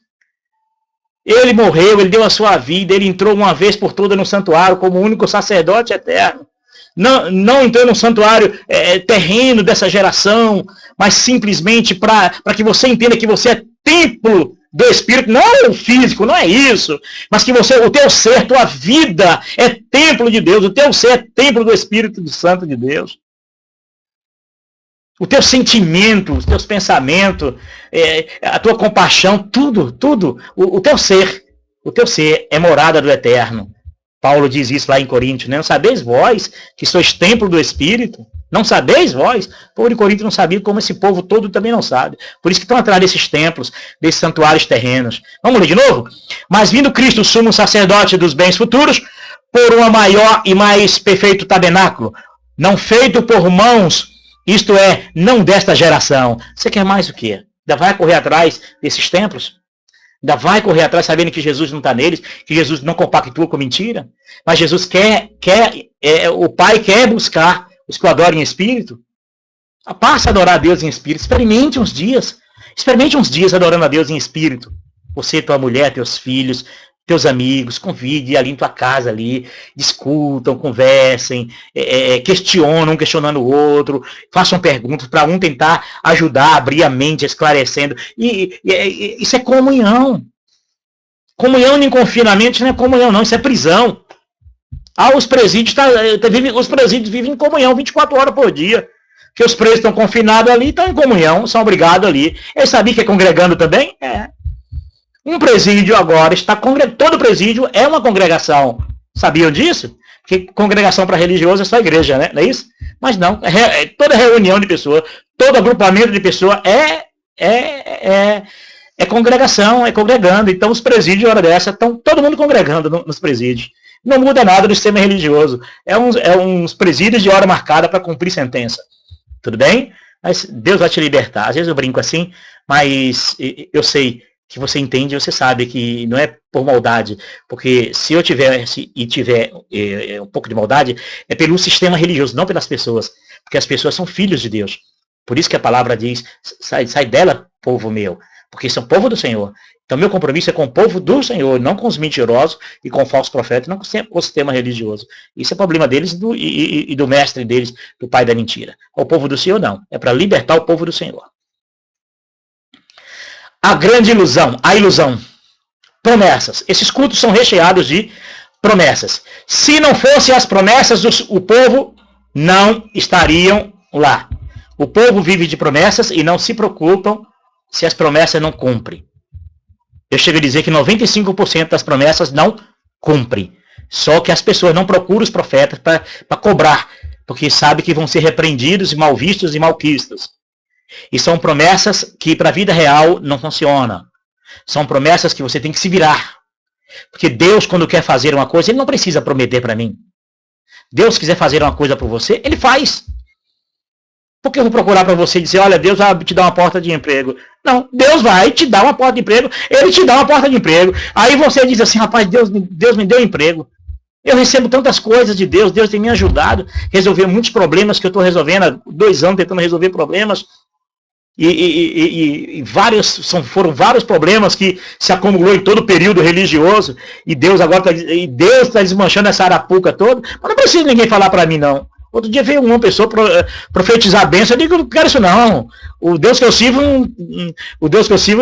Ele morreu, ele deu a sua vida, ele entrou uma vez por todas no santuário como o único sacerdote eterno. Não entrou no santuário terreno dessa geração, mas simplesmente para que você entenda que você é templo do Espírito, não o físico, não é isso, mas que o teu ser, tua vida é templo de Deus, o teu ser é templo do Espírito Santo de Deus. O teu sentimento, os teus pensamentos, a tua compaixão, tudo, o teu ser é morada do Eterno. Paulo diz isso lá em Coríntios, né? Não sabeis vós que sois templo do Espírito? Não sabeis vós? O povo de Corinto não sabia, como esse povo todo também não sabe. Por isso que estão atrás desses templos, desses santuários terrenos. Vamos ler de novo? Mas vindo Cristo, sumo sacerdote dos bens futuros, por uma maior e mais perfeito tabernáculo, não feito por mãos, isto é, não desta geração. Você quer mais o quê? Ainda vai correr atrás desses templos? Ainda vai correr atrás sabendo que Jesus não está neles, que Jesus não compactua com mentira? Mas Jesus o Pai quer buscar os que o adoram em espírito. Passe a adorar a Deus em espírito. Experimente uns dias adorando a Deus em espírito. Você, tua mulher, teus filhos, teus amigos, convide ali em tua casa ali, discutam, conversem, questionam, um questionando o outro, façam perguntas para um tentar ajudar, abrir a mente, esclarecendo. Isso é comunhão. Comunhão em confinamento não é comunhão, não, isso é prisão. Os presídios vivem em comunhão 24 horas por dia. Porque os presos estão confinados ali, estão em comunhão, são obrigados ali. Eles sabiam que é congregando também? Um presídio agora está congregando. Todo presídio é uma congregação. Sabiam disso? Porque congregação para religioso é só igreja, né? Não é isso? Mas não. Toda reunião de pessoas, todo agrupamento de pessoas é congregação, é congregando. Então os presídios, hora dessa, estão todo mundo congregando nos presídios. Não muda nada no sistema religioso. É uns presídios de hora marcada para cumprir sentença. Tudo bem? Mas Deus vai te libertar. Às vezes eu brinco assim, mas eu sei que você entende, você sabe que não é por maldade, porque se eu tiver um pouco de maldade, é pelo sistema religioso, não pelas pessoas, porque as pessoas são filhos de Deus. Por isso que a palavra diz, sai dela, povo meu, porque são povo do Senhor. Então meu compromisso é com o povo do Senhor, não com os mentirosos e com falsos profetas, não com o sistema religioso. Isso é problema deles e do mestre deles, do pai da mentira. O povo do Senhor não, é para libertar o povo do Senhor. A grande ilusão, a ilusão. Promessas. Esses cultos são recheados de promessas. Se não fossem as promessas, o povo não estariam lá. O povo vive de promessas e não se preocupam se as promessas não cumprem. Eu chego a dizer que 95% das promessas não cumprem. Só que as pessoas não procuram os profetas para cobrar, porque sabem que vão ser repreendidos e mal vistos e malquistos. E são promessas que para a vida real não funcionam. São promessas que você tem que se virar. Porque Deus, quando quer fazer uma coisa, Ele não precisa prometer para mim. Deus quiser fazer uma coisa por você, Ele faz. Por que eu vou procurar para você e dizer, olha, Deus vai te dar uma porta de emprego? Não, Deus vai te dar uma porta de emprego, Ele te dá uma porta de emprego. Aí você diz assim, rapaz, Deus me deu emprego. Eu recebo tantas coisas de Deus, Deus tem me ajudado a resolver muitos problemas que eu estou resolvendo há 2 anos, tentando resolver problemas. E foram vários problemas que se acumulou em todo o período religioso. E Deus agora está desmanchando essa arapuca toda. Mas não precisa ninguém falar para mim, não. Outro dia veio uma pessoa profetizar a bênção. Eu digo, não quero isso não. O Deus que eu sirvo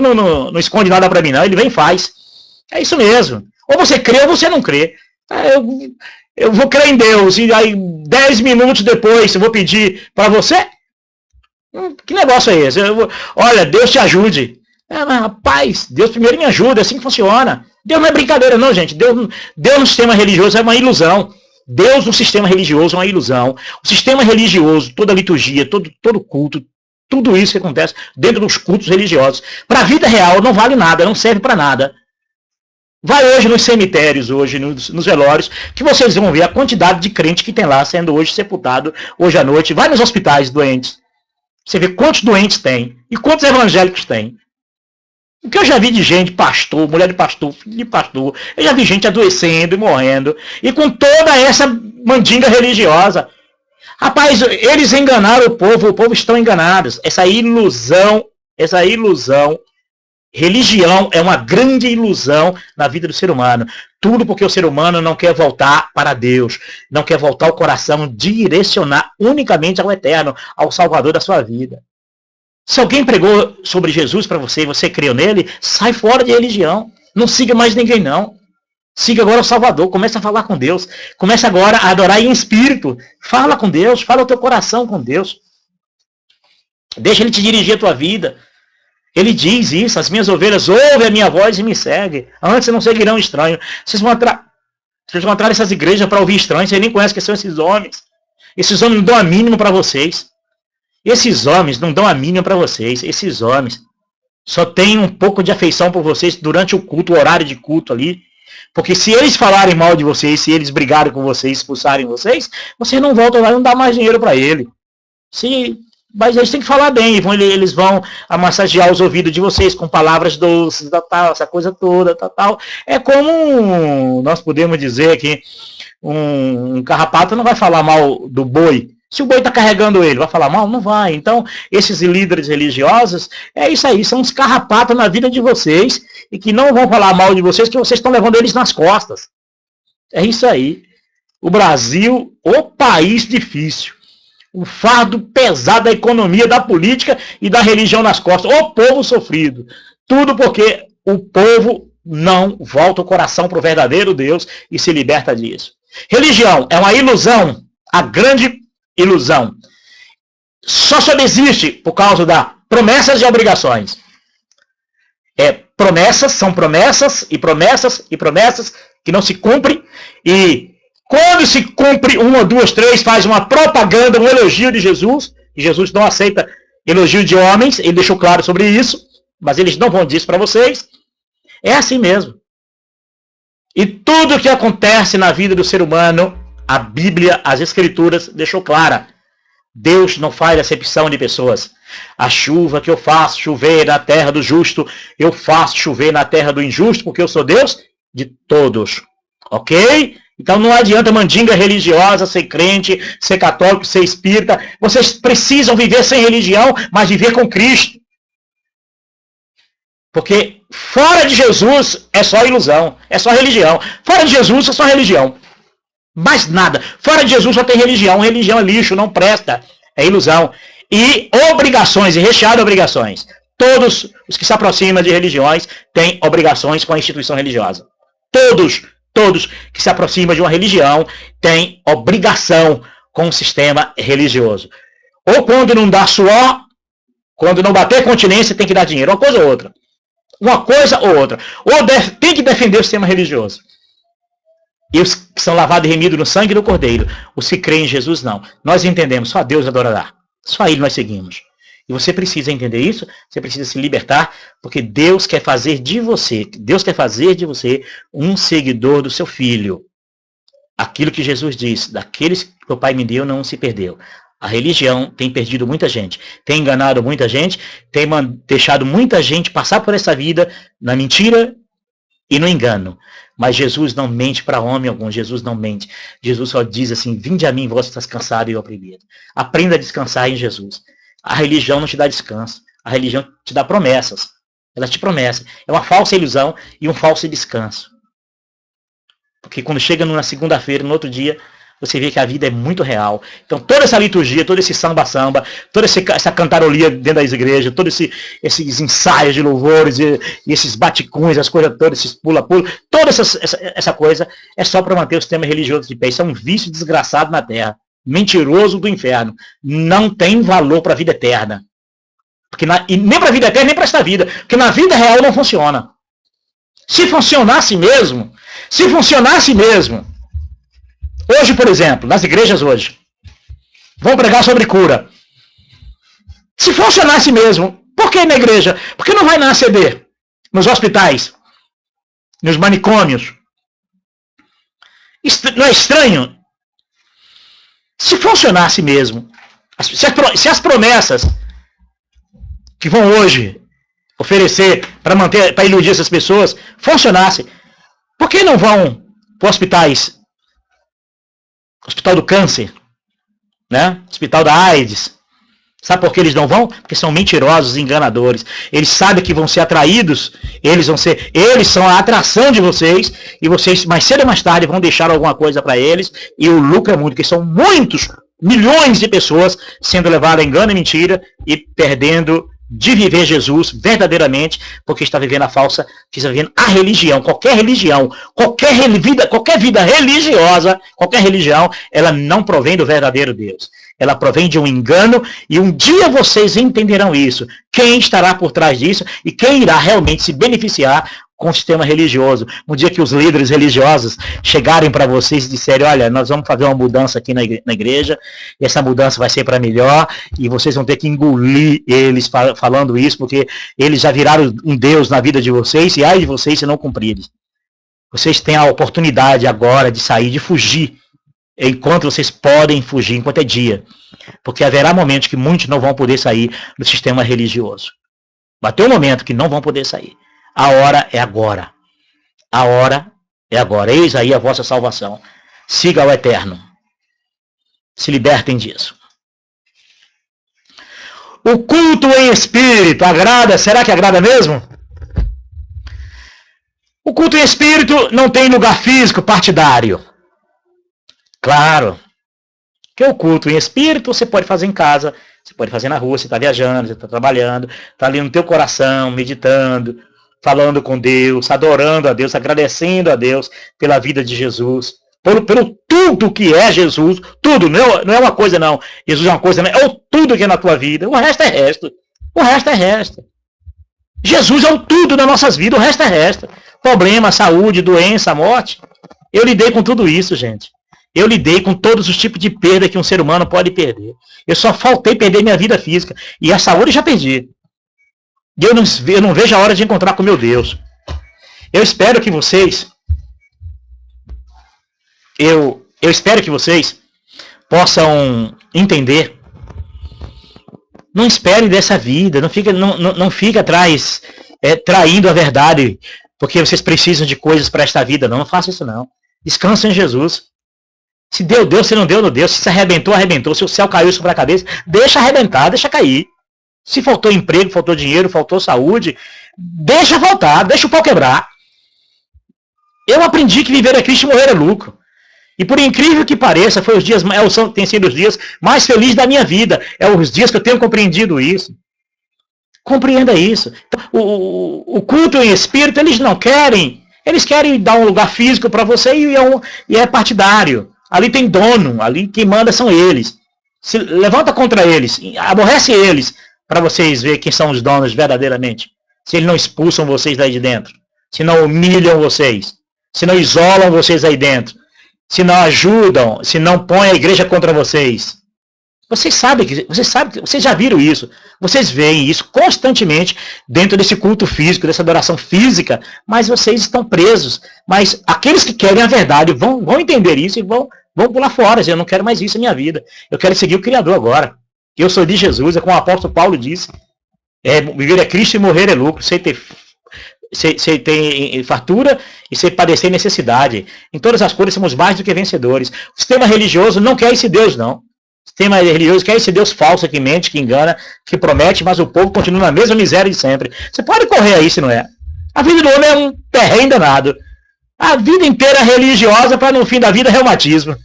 não esconde nada para mim, não. Ele vem e faz. É isso mesmo. Ou você crê ou você não crê. Eu vou crer em Deus. E aí 10 minutos depois eu vou pedir para você. Que negócio é esse? Olha, Deus te ajude. Mas, rapaz, Deus primeiro me ajuda, é assim que funciona. Deus não é brincadeira não, gente. Deus no sistema religioso é uma ilusão. Deus no sistema religioso é uma ilusão. O sistema religioso, toda a liturgia, todo culto, tudo isso que acontece dentro dos cultos religiosos, para a vida real não vale nada, não serve para nada. Vai hoje nos cemitérios, hoje nos velórios, que vocês vão ver a quantidade de crente que tem lá sendo hoje sepultado, hoje à noite. Vai nos hospitais doentes. Você vê quantos doentes tem e quantos evangélicos tem. O que eu já vi de gente, pastor, mulher de pastor, filho de pastor, eu já vi gente adoecendo e morrendo, e com toda essa mandinga religiosa. Rapaz, eles enganaram o povo estão enganados. Essa ilusão, religião é uma grande ilusão na vida do ser humano. Tudo porque o ser humano não quer voltar para Deus, não quer voltar o coração, direcionar unicamente ao Eterno, ao Salvador da sua vida. Se alguém pregou sobre Jesus para você e você creu nele, sai fora de religião. Não siga mais ninguém, não. Siga agora o Salvador, começa a falar com Deus. Começa agora a adorar em espírito. Fala com Deus, fala o teu coração com Deus. Deixa Ele te dirigir a tua vida. Ele diz isso, as minhas ovelhas ouvem a minha voz e me seguem. Antes não seguirão estranho. Vocês vão entrar nessas igrejas para ouvir estranhos, vocês nem conhecem quem são esses homens. Esses homens não dão a mínima para vocês. Esses homens não dão a mínima para vocês. Esses homens só têm um pouco de afeição por vocês durante o culto, o horário de culto ali. Porque se eles falarem mal de vocês, se eles brigarem com vocês, expulsarem vocês, vocês não voltam lá e não dá mais dinheiro para ele. Mas eles têm que falar bem, eles vão massagear os ouvidos de vocês com palavras doces, tal, essa coisa toda, tal. É como nós podemos dizer que um carrapato não vai falar mal do boi. Se o boi está carregando ele, vai falar mal? Não vai. Então, esses líderes religiosos, é isso aí, são uns carrapatos na vida de vocês e que não vão falar mal de vocês, que vocês estão levando eles nas costas. É isso aí. O Brasil, o país difícil. O fardo pesado da economia, da política e da religião nas costas. O povo sofrido. Tudo porque o povo não volta o coração para o verdadeiro Deus e se liberta disso. Religião é uma ilusão, a grande ilusão. Só subsiste por causa das promessas e obrigações. Promessas são promessas e promessas e promessas que não se cumprem, e quando se cumpre 1, 2, 3, faz uma propaganda, um elogio de Jesus, e Jesus não aceita elogio de homens, ele deixou claro sobre isso, mas eles não vão dizer isso para vocês. É assim mesmo. E tudo que acontece na vida do ser humano, a Bíblia, as Escrituras, deixou clara. Deus não faz acepção de pessoas. A chuva que eu faço chover na terra do justo, eu faço chover na terra do injusto, porque eu sou Deus de todos. Ok? Então não adianta mandinga religiosa, ser crente, ser católico, ser espírita. Vocês precisam viver sem religião, mas viver com Cristo. Porque fora de Jesus é só ilusão, é só religião. Fora de Jesus é só religião. Mais nada. Fora de Jesus só tem religião. Religião é lixo, não presta. É ilusão. E obrigações, e recheado de obrigações. Todos os que se aproximam de religiões têm obrigações com a instituição religiosa. Todos que se aproximam de uma religião têm obrigação com o sistema religioso. Ou quando não dá suor, quando não bater continência, tem que dar dinheiro. Uma coisa ou outra. Uma coisa ou outra. Ou tem que defender o sistema religioso. E os que são lavados e remidos no sangue do Cordeiro. Os que creem em Jesus, não. Nós entendemos, só Deus adorará. Só a Ele nós seguimos. E você precisa entender isso, você precisa se libertar, porque Deus quer fazer de você um seguidor do seu Filho. Aquilo que Jesus disse, daqueles que o Pai me deu não se perdeu. A religião tem perdido muita gente, tem enganado muita gente, tem deixado muita gente passar por essa vida na mentira e no engano. Mas Jesus não mente para homem algum, Jesus não mente. Jesus só diz assim, vinde a mim, vós que estás cansado e oprimido. Aprenda a descansar em Jesus. A religião não te dá descanso, a religião te dá promessas. Ela te promete. É uma falsa ilusão e um falso descanso. Porque quando chega na segunda-feira, no outro dia, você vê que a vida é muito real. Então toda essa liturgia, todo esse samba-samba, toda essa cantarolia dentro das igrejas, todos esses ensaios de louvores, e esses baticões, as coisas todas, esses pula-pula, toda essa coisa é só para manter o sistema religioso de pé. Isso é um vício desgraçado na Terra. Mentiroso do inferno. Não tem valor para a vida eterna. E nem para a vida eterna, nem para esta vida. Porque na vida real não funciona. Se funcionasse mesmo, hoje, por exemplo, nas igrejas hoje, vão pregar sobre cura. Se funcionasse mesmo, por que na igreja? Por que não vai na ACD? Nos hospitais? Nos manicômios? Não é estranho? Se funcionasse mesmo, se as promessas que vão hoje oferecer para iludir essas pessoas funcionassem, por que não vão para hospitais? Hospital do câncer, né? Hospital da AIDS. Sabe por que eles não vão? Porque são mentirosos, enganadores. Eles sabem que vão ser atraídos, eles são a atração de vocês, e vocês, mais cedo ou mais tarde, vão deixar alguma coisa para eles, e o lucro é muito, porque são muitos, milhões de pessoas sendo levadas a engano e mentira, e perdendo de viver Jesus verdadeiramente, porque está vivendo a falsa, está vivendo a religião. Qualquer vida religiosa, qualquer religião, ela não provém do verdadeiro Deus. Ela provém de um engano, e um dia vocês entenderão isso. Quem estará por trás disso e quem irá realmente se beneficiar com o sistema religioso. No dia que os líderes religiosos chegarem para vocês e disserem, olha, nós vamos fazer uma mudança aqui na igreja, e essa mudança vai ser para melhor, e vocês vão ter que engolir eles falando isso, porque eles já viraram um Deus na vida de vocês, e ai de vocês se não cumprirem. Vocês têm a oportunidade agora de sair, de fugir, enquanto vocês podem fugir, enquanto é dia. Porque haverá momentos que muitos não vão poder sair do sistema religioso. Bateu um momento que não vão poder sair. A hora é agora. A hora é agora. Eis aí a vossa salvação. Siga ao eterno. Se libertem disso. O culto em espírito agrada? Será que agrada mesmo? O culto em espírito não tem lugar físico partidário. Claro. Que o culto em espírito você pode fazer em casa, você pode fazer na rua, você está viajando, você está trabalhando, está ali no teu coração, meditando, falando com Deus, adorando a Deus, agradecendo a Deus pela vida de Jesus, pelo tudo que é Jesus, tudo, não é uma coisa não, Jesus é uma coisa, não, é o tudo que é na tua vida, o resto é resto, o resto é resto. Jesus é o tudo das nossas vidas, o resto é resto. Problema, saúde, doença, morte. Eu lidei com tudo isso, gente. Eu lidei com todos os tipos de perda que um ser humano pode perder. Eu só faltei perder minha vida física. E a saúde eu já perdi. E eu não vejo a hora de encontrar com meu Deus. Eu espero que vocês... Eu espero que vocês possam entender. Não espere dessa vida. Não fica atrás traindo a verdade. Porque vocês precisam de coisas para esta vida. Não faça isso não. Descansa em Jesus. Se deu, se não deu, não deu. Se arrebentou, arrebentou. Se o céu caiu sobre a cabeça, deixa arrebentar, deixa cair. Se faltou emprego, faltou dinheiro, faltou saúde, deixa faltar, deixa o pau quebrar. Eu aprendi que viver é Cristo e morrer é lucro. E por incrível que pareça, tem sido os dias mais felizes da minha vida. É os dias que eu tenho compreendido isso. Compreenda isso. O culto em espírito, eles não querem. Eles querem dar um lugar físico para você e é partidário. Ali tem dono, ali quem manda são eles. Se levanta contra eles, aborrece eles, para vocês verem quem são os donos verdadeiramente. Se eles não expulsam vocês daí de dentro, se não humilham vocês, se não isolam vocês aí dentro, se não ajudam, se não põem a igreja contra vocês. Vocês já viram isso. Vocês veem isso constantemente dentro desse culto físico, dessa adoração física, mas vocês estão presos. Mas aqueles que querem a verdade vão entender isso e vão pular fora. Eu não quero mais isso na minha vida. Eu quero seguir o Criador agora. Eu sou de Jesus, é como o apóstolo Paulo disse. Viver é Cristo e morrer é lucro. Você tem fartura e você padecer necessidade. Em todas as coisas somos mais do que vencedores. O sistema religioso não quer esse Deus, não. O sistema religioso quer esse Deus falso que mente, que engana, que promete, mas o povo continua na mesma miséria de sempre. Você pode correr aí se não é. A vida do homem é um terreno danado. A vida inteira religiosa para no fim da vida reumatismo.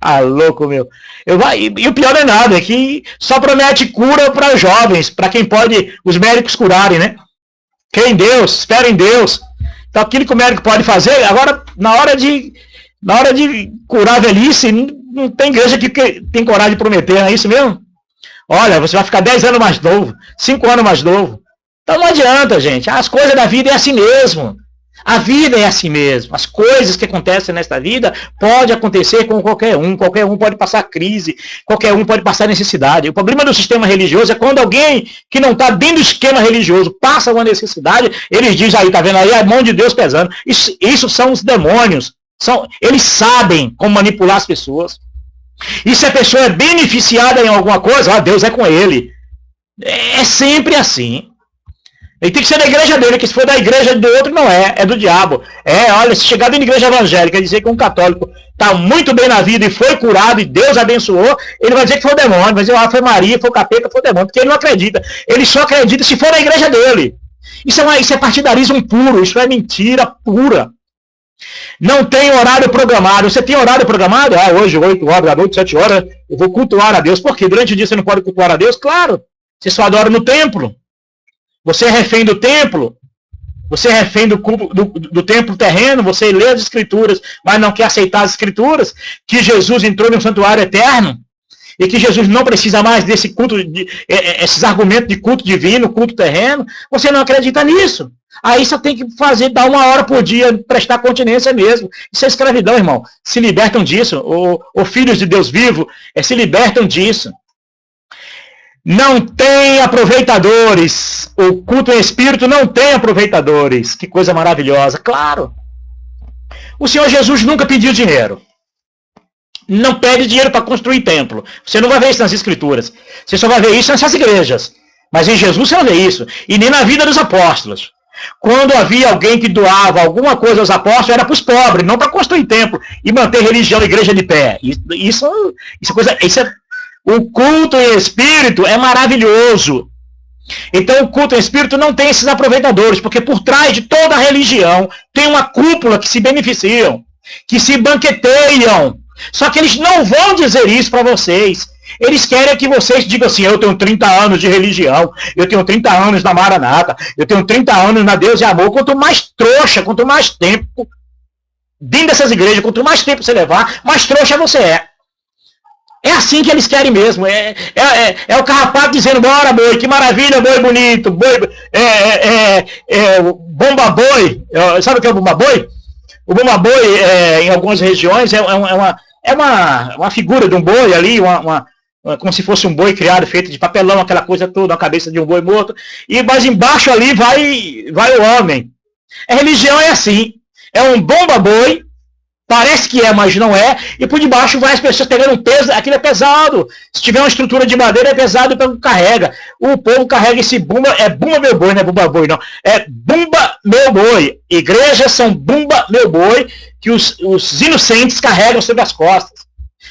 Ah, louco, meu. E o pior não é nada, é que só promete cura para os jovens, para quem pode os médicos curarem, né? Crê em Deus, espera em Deus. Então aquilo que o médico pode fazer, agora, na hora de curar a velhice, não tem igreja que tem coragem de prometer, não é isso mesmo? Olha, você vai ficar 10 anos mais novo, 5 anos mais novo. Então não adianta, gente. As coisas da vida é assim mesmo. A vida é assim mesmo. As coisas que acontecem nesta vida podem acontecer com qualquer um. Qualquer um pode passar crise. Qualquer um pode passar necessidade. O problema do sistema religioso é quando alguém que não está dentro do esquema religioso passa uma necessidade, eles dizem aí, tá vendo aí, a mão de Deus pesando. Isso são os demônios. Eles sabem como manipular as pessoas. E se a pessoa é beneficiada em alguma coisa, Deus é com ele. É sempre assim. Ele tem que ser da igreja dele, que se for da igreja do outro, não é do diabo. Olha, se chegar dentro da igreja evangélica e dizer que um católico está muito bem na vida e foi curado e Deus abençoou, ele vai dizer que foi o demônio, vai dizer, foi Maria, foi o capeta, foi o demônio, porque ele não acredita. Ele só acredita se for na igreja dele. Isso é partidarismo puro, isso é mentira pura. Não tem horário programado. Você tem horário programado? Hoje, 8 horas da noite, 7 horas, eu vou cultuar a Deus. Por quê? Durante o dia você não pode cultuar a Deus? Claro, você só adora no templo. Você é refém do templo, você é refém do templo terreno, você lê as escrituras, mas não quer aceitar as escrituras, que Jesus entrou no santuário eterno, e que Jesus não precisa mais desse culto, esses argumentos de culto divino, culto terreno, você não acredita nisso. Aí você tem que dar 1 hora por dia, prestar continência mesmo. Isso é escravidão, irmão. Se libertam disso, ou filhos de Deus vivo, se libertam disso. Não tem aproveitadores. O culto em espírito não tem aproveitadores. Que coisa maravilhosa. Claro. O Senhor Jesus nunca pediu dinheiro. Não pede dinheiro para construir templo. Você não vai ver isso nas escrituras. Você só vai ver isso nessas igrejas. Mas em Jesus você não vê isso. E nem na vida dos apóstolos. Quando havia alguém que doava alguma coisa aos apóstolos, era para os pobres, não para construir templo e manter religião e igreja de pé. O culto em espírito é maravilhoso. Então o culto em espírito não tem esses aproveitadores, porque por trás de toda a religião tem uma cúpula que se beneficiam, que se banqueteiam. Só que eles não vão dizer isso para vocês. Eles querem que vocês digam assim, eu tenho 30 anos de religião, eu tenho 30 anos na Maranata, eu tenho 30 anos na Deus e Amor. Quanto mais trouxa, quanto mais tempo dentro dessas igrejas, quanto mais tempo você levar, mais trouxa você é. É assim que eles querem mesmo. É o carrapato dizendo, bora boi, que maravilha, boi bonito, boi, bomba boi. Sabe o que é o bomba boi? O bomba boi, em algumas regiões, é uma figura de um boi ali, como se fosse um boi criado, feito de papelão, aquela coisa toda, a cabeça de um boi morto. Mas embaixo ali vai o homem. A religião é assim. É um bomba boi. Parece que é, mas não é. E por debaixo vai as pessoas pegando um peso. Aquilo é pesado. Se tiver uma estrutura de madeira, é pesado, o povo carrega. O povo carrega esse bumba. É bumba meu boi, não é bumba boi, não. É bumba meu boi. Igrejas são bumba meu boi, que os inocentes carregam sobre as costas.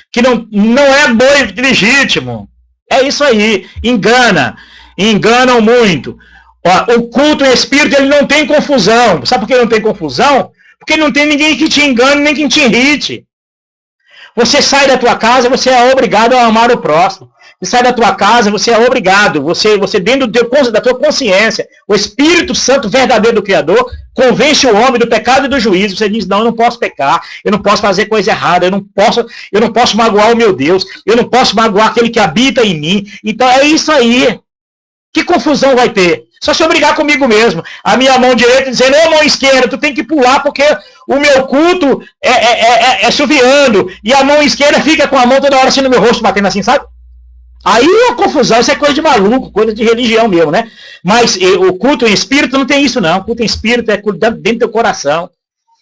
Que não é boi legítimo. É isso aí. Enganam muito. O culto em espírito, ele não tem confusão. Sabe por que não tem confusão? Porque não tem ninguém que te engane, nem que te irrite. Você sai da tua casa, você é obrigado a amar o próximo. Você sai da tua casa, você é obrigado. Você dentro da tua consciência, o Espírito Santo verdadeiro do Criador, convence o homem do pecado e do juízo. Você diz, não, eu não posso pecar, eu não posso fazer coisa errada, eu não posso magoar o meu Deus, eu não posso magoar aquele que habita em mim. Então é isso aí. Que confusão vai ter? Só se eu brigar comigo mesmo. A minha mão direita dizendo, ô mão esquerda, tu tem que pular porque o meu culto é suviando. E a mão esquerda fica com a mão toda hora assim no meu rosto, batendo assim, sabe? Aí é uma confusão, isso é coisa de maluco, coisa de religião mesmo, né? Mas o culto em espírito não tem isso não. O culto em espírito é dentro do teu coração.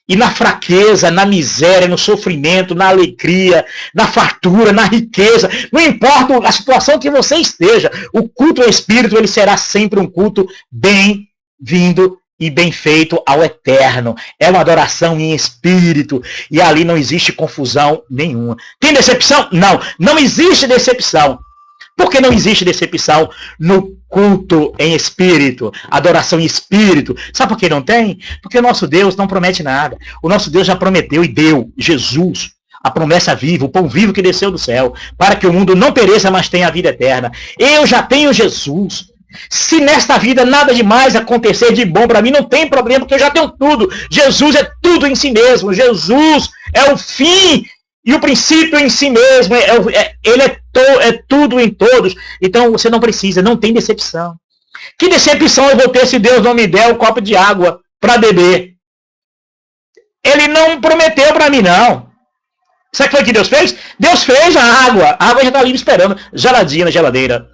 E na fraqueza, na miséria, no sofrimento, na alegria, na fartura, na riqueza, não importa a situação que você esteja, o culto ao Espírito ele será sempre um culto bem-vindo e bem feito ao eterno. É uma adoração em espírito e ali não existe confusão nenhuma. Tem decepção? Não, não existe decepção. Por que não existe decepção no culto em espírito, adoração em espírito? Sabe por que não tem? Porque o nosso Deus não promete nada. O nosso Deus já prometeu e deu, Jesus, a promessa viva, o pão vivo que desceu do céu, para que o mundo não pereça, mas tenha a vida eterna. Eu já tenho Jesus. Se nesta vida nada demais acontecer de bom para mim, não tem problema, porque eu já tenho tudo. Jesus é tudo em si mesmo. Jesus é o fim e o princípio em si mesmo. Ele é tudo em todos. Então você não precisa, não tem decepção. Que decepção eu vou ter se Deus não me der um copo de água para beber? Ele não prometeu para mim, não. Sabe o que foi que Deus fez? Deus fez a água. A água já está ali esperando, geladinha na geladeira.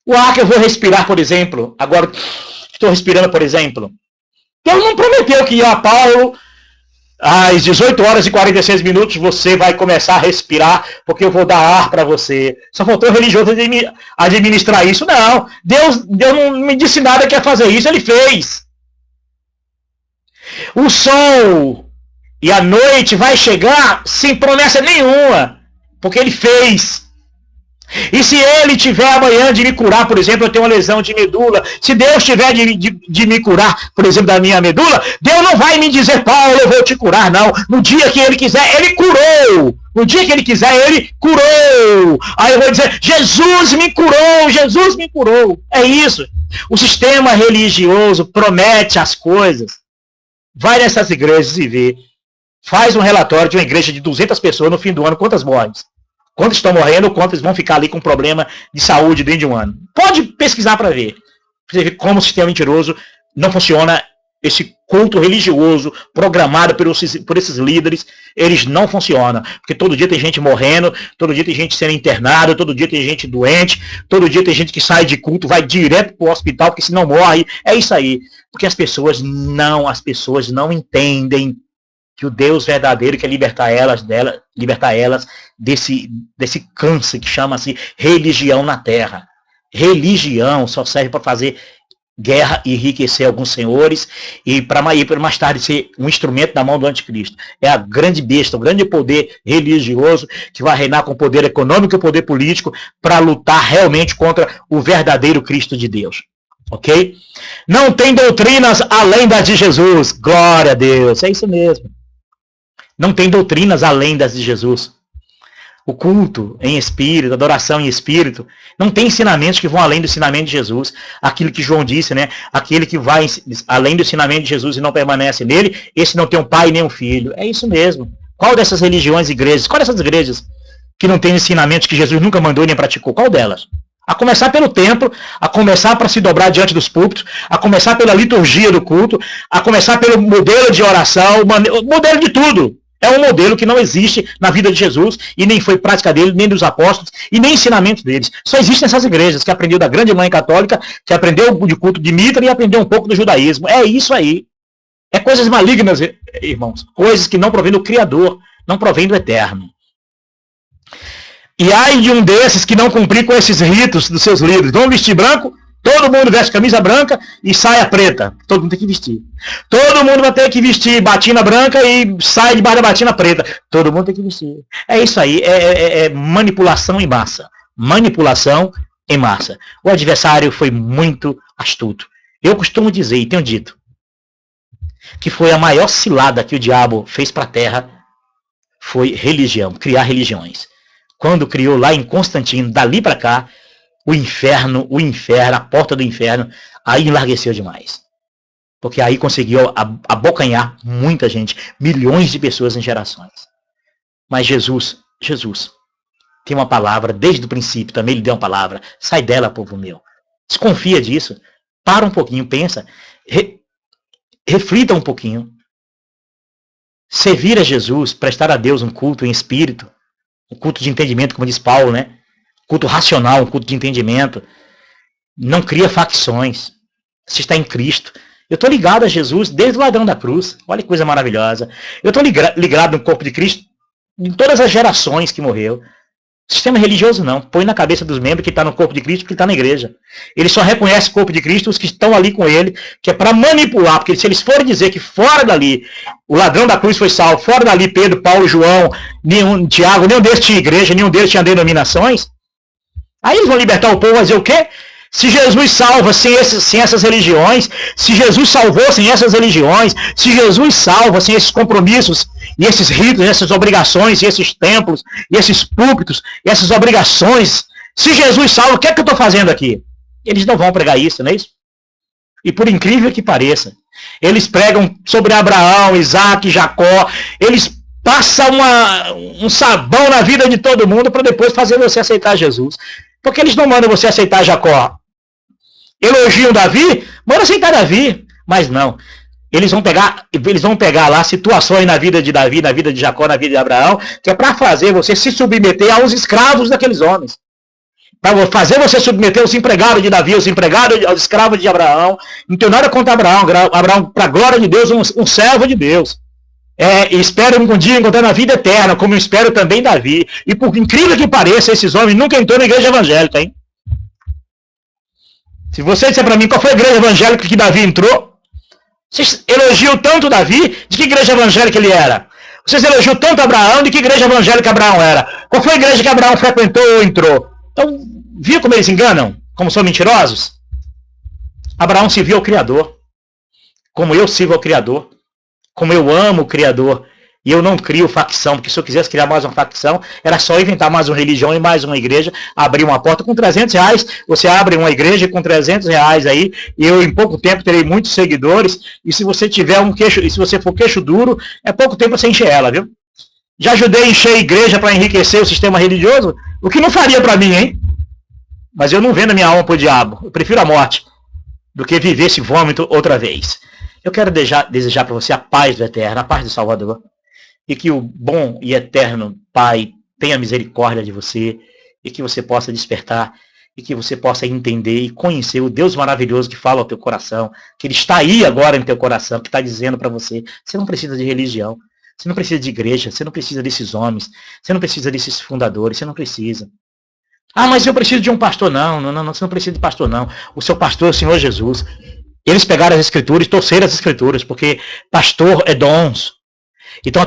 O ar que eu vou respirar, por exemplo, agora estou respirando, por exemplo. Deus não prometeu que Paulo, às 18 horas e 46 minutos, você vai começar a respirar, porque eu vou dar ar para você. Só faltou o religioso administrar isso. Não, Deus não me disse nada que ia fazer isso, ele fez. O sol e a noite vai chegar sem promessa nenhuma, porque ele fez. E se ele tiver amanhã de me curar, por exemplo, eu tenho uma lesão de medula, se Deus tiver de me curar, por exemplo, da minha medula, Deus não vai me dizer, Paulo, eu vou te curar, não. No dia que ele quiser, ele curou. No dia que ele quiser, ele curou. Aí eu vou dizer, Jesus me curou, Jesus me curou. É isso. O sistema religioso promete as coisas. Vai nessas igrejas e vê. Faz um relatório de uma igreja de 200 pessoas no fim do ano, quantas morrem? Quantos estão morrendo, quantos vão ficar ali com problema de saúde dentro de um ano. Pode pesquisar para ver. Você vê como o sistema mentiroso não funciona. Esse culto religioso programado por esses líderes, eles não funcionam. Porque todo dia tem gente morrendo, todo dia tem gente sendo internada, todo dia tem gente doente, todo dia tem gente que sai de culto, vai direto para o hospital, porque se não morre, é isso aí. Porque as pessoas não entendem que o Deus verdadeiro quer libertar elas desse câncer que chama-se religião na terra. Religião só serve para fazer guerra e enriquecer alguns senhores e para mais tarde ser um instrumento na mão do anticristo. É a grande besta, o grande poder religioso que vai reinar com o poder econômico e o poder político para lutar realmente contra o verdadeiro Cristo de Deus. Ok? Não tem doutrinas além das de Jesus. Glória a Deus. É isso mesmo. Não tem doutrinas além das de Jesus. O culto em espírito, a adoração em espírito, não tem ensinamentos que vão além do ensinamento de Jesus. Aquilo que João disse, né? Aquele que vai além do ensinamento de Jesus e não permanece nele, esse não tem um pai nem um filho. É isso mesmo. Qual dessas religiões e igrejas? Qual dessas igrejas que não tem ensinamentos que Jesus nunca mandou nem praticou? Qual delas? A começar pelo templo, a começar para se dobrar diante dos púlpitos, a começar pela liturgia do culto, a começar pelo modelo de oração, o modelo de tudo. É um modelo que não existe na vida de Jesus, e nem foi prática dele, nem dos apóstolos, e nem ensinamento deles. Só existem essas igrejas, que aprendeu da grande mãe católica, que aprendeu de culto de Mitra e aprendeu um pouco do judaísmo. É isso aí. É coisas malignas, irmãos. Coisas que não provêm do Criador, não provêm do Eterno. E ai de um desses que não cumprir com esses ritos dos seus líderes. Vão vestir branco, todo mundo veste camisa branca e saia preta. Todo mundo tem que vestir. Todo mundo vai ter que vestir batina branca e saia debaixo da batina preta. Todo mundo tem que vestir. É isso aí, é manipulação em massa. Manipulação em massa. O adversário foi muito astuto. Eu costumo dizer, e tenho dito, que foi a maior cilada que o diabo fez para a terra, foi religião, criar religiões. Quando criou lá em Constantino, dali para cá, o inferno, a porta do inferno, aí enlargueceu demais. Porque aí conseguiu abocanhar muita gente, milhões de pessoas em gerações. Mas Jesus tem uma palavra, desde o princípio também ele deu uma palavra. Sai dela, povo meu. Desconfia disso. Para um pouquinho, pensa. Reflita um pouquinho. Servir a Jesus, prestar a Deus um culto em espírito, um culto de entendimento, como diz Paulo, né? Culto racional, um culto de entendimento. Não cria facções. Você está em Cristo. Eu estou ligado a Jesus desde o ladrão da cruz. Olha que coisa maravilhosa. Eu estou ligado no corpo de Cristo em todas as gerações que morreu. Sistema religioso não. Põe na cabeça dos membros que está no corpo de Cristo porque está na igreja. Ele só reconhece o corpo de Cristo os que estão ali com ele, que é para manipular. Porque se eles forem dizer que fora dali o ladrão da cruz foi salvo, fora dali Pedro, Paulo, João, Tiago, nenhum deles tinha igreja, nenhum deles tinha denominações, aí eles vão libertar o povo a dizer o quê? Se Jesus salva sem essas religiões, se Jesus salvou sem essas religiões, se Jesus salva sem esses compromissos, e esses ritos, e essas obrigações, e esses templos, e esses púlpitos, e essas obrigações, se Jesus salva, o que é que eu estou fazendo aqui? Eles não vão pregar isso, não é isso? E por incrível que pareça, eles pregam sobre Abraão, Isaac, Jacó, eles passam um sabão na vida de todo mundo para depois fazer você aceitar Jesus. Porque eles não mandam você aceitar Jacó. Elogiam Davi, manda aceitar Davi. Mas não. Eles vão pegar lá situações na vida de Davi, na vida de Jacó, na vida de Abraão, que é para fazer você se submeter aos escravos daqueles homens. Para fazer você submeter os empregados de Davi, os empregados, aos escravos de Abraão. Não tem nada contra Abraão. Abraão, para a glória de Deus, um servo de Deus. Espero um dia encontrar na vida eterna, como eu espero também Davi. E por incrível que pareça, esses homens nunca entrou na igreja evangélica, hein? Se você disser para mim qual foi a igreja evangélica que Davi entrou, vocês elogiam tanto Davi, de que igreja evangélica ele era? Vocês elogiam tanto Abraão, de que igreja evangélica Abraão era? Qual foi a igreja que Abraão frequentou ou entrou? Então, viu como eles enganam? Como são mentirosos? Abraão serviu ao Criador, como eu sirvo ao Criador. Como eu amo o Criador, e eu não crio facção, porque se eu quisesse criar mais uma facção, era só inventar mais uma religião e mais uma igreja, abrir uma porta com R$300, você abre uma igreja com R$300 aí, e eu em pouco tempo terei muitos seguidores, e se você tiver e se você for queixo duro, é pouco tempo você encher ela, viu? Já ajudei a encher a igreja para enriquecer o sistema religioso, o que não faria para mim, hein? Mas eu não vendo a minha alma pro diabo, eu prefiro a morte, do que viver esse vômito outra vez. Eu quero desejar para você a paz do Eterno, a paz do Salvador, e que o bom e eterno Pai tenha misericórdia de você, e que você possa despertar, e que você possa entender e conhecer o Deus maravilhoso que fala ao teu coração, que Ele está aí agora no teu coração, que está dizendo para você, você não precisa de religião, você não precisa de igreja, você não precisa desses homens, você não precisa desses fundadores, você não precisa. Ah, mas eu preciso de um pastor. Não, você não precisa de pastor não. O seu pastor é o Senhor Jesus. Eles pegaram as escrituras e torceram as escrituras, porque pastor é dons. Então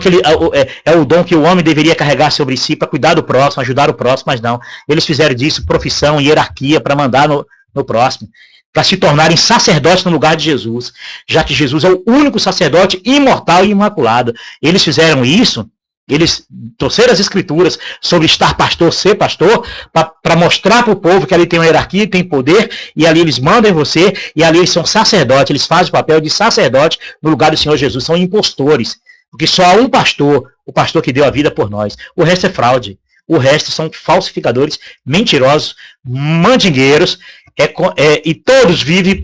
é o dom que o homem deveria carregar sobre si para cuidar do próximo, ajudar o próximo, mas não. Eles fizeram disso profissão e hierarquia para mandar no próximo, para se tornarem sacerdotes no lugar de Jesus, já que Jesus é o único sacerdote imortal e imaculado. Eles fizeram isso, eles torceram as escrituras sobre estar pastor, ser pastor, para mostrar para o povo que ali tem uma hierarquia, tem poder, e ali eles mandam em você, e ali eles são sacerdotes, eles fazem o papel de sacerdote no lugar do Senhor Jesus, são impostores, porque só há um pastor, o pastor que deu a vida por nós, o resto é fraude, o resto são falsificadores, mentirosos, mandingueiros, e todos vivem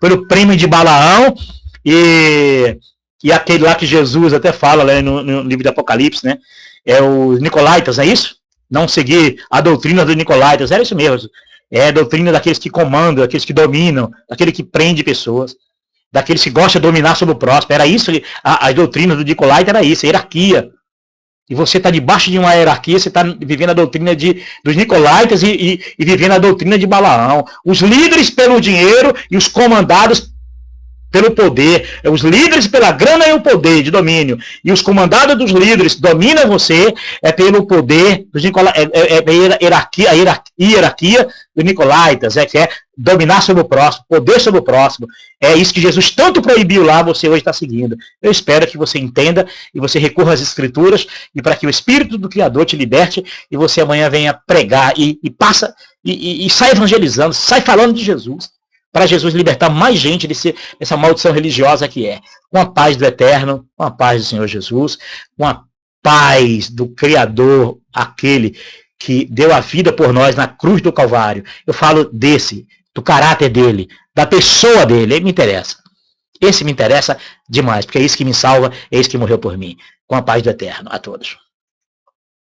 pelo prêmio de Balaão, e aquele lá que Jesus até fala né, no livro do Apocalipse, né? É os Nicolaítas, não é isso? Não seguir a doutrina dos Nicolaítas, era isso mesmo. É a doutrina daqueles que comandam, daqueles que dominam, daquele que prende pessoas, daqueles que gostam de dominar sobre o próximo. Era isso, a doutrina do Nicolaita era isso, a hierarquia. E você está debaixo de uma hierarquia, você está vivendo a doutrina dos Nicolaitas e vivendo a doutrina de Balaão. Os líderes pelo dinheiro e os comandados pelo poder, os líderes pela grana e o poder de domínio, e os comandados dos líderes dominam você, é pelo poder dos a hierarquia dos Nicolaitas, que é dominar sobre o próximo, poder sobre o próximo. É isso que Jesus tanto proibiu lá, você hoje está seguindo. Eu espero que você entenda e você recorra às Escrituras, e para que o Espírito do Criador te liberte, e você amanhã venha pregar, e sai evangelizando, sai falando de Jesus, para Jesus libertar mais gente dessa maldição religiosa que é. Com a paz do Eterno, com a paz do Senhor Jesus, com a paz do Criador, aquele que deu a vida por nós na cruz do Calvário. Eu falo do caráter dele, da pessoa dele, ele me interessa. Esse me interessa demais, porque é isso que me salva, é isso que morreu por mim. Com a paz do Eterno a todos.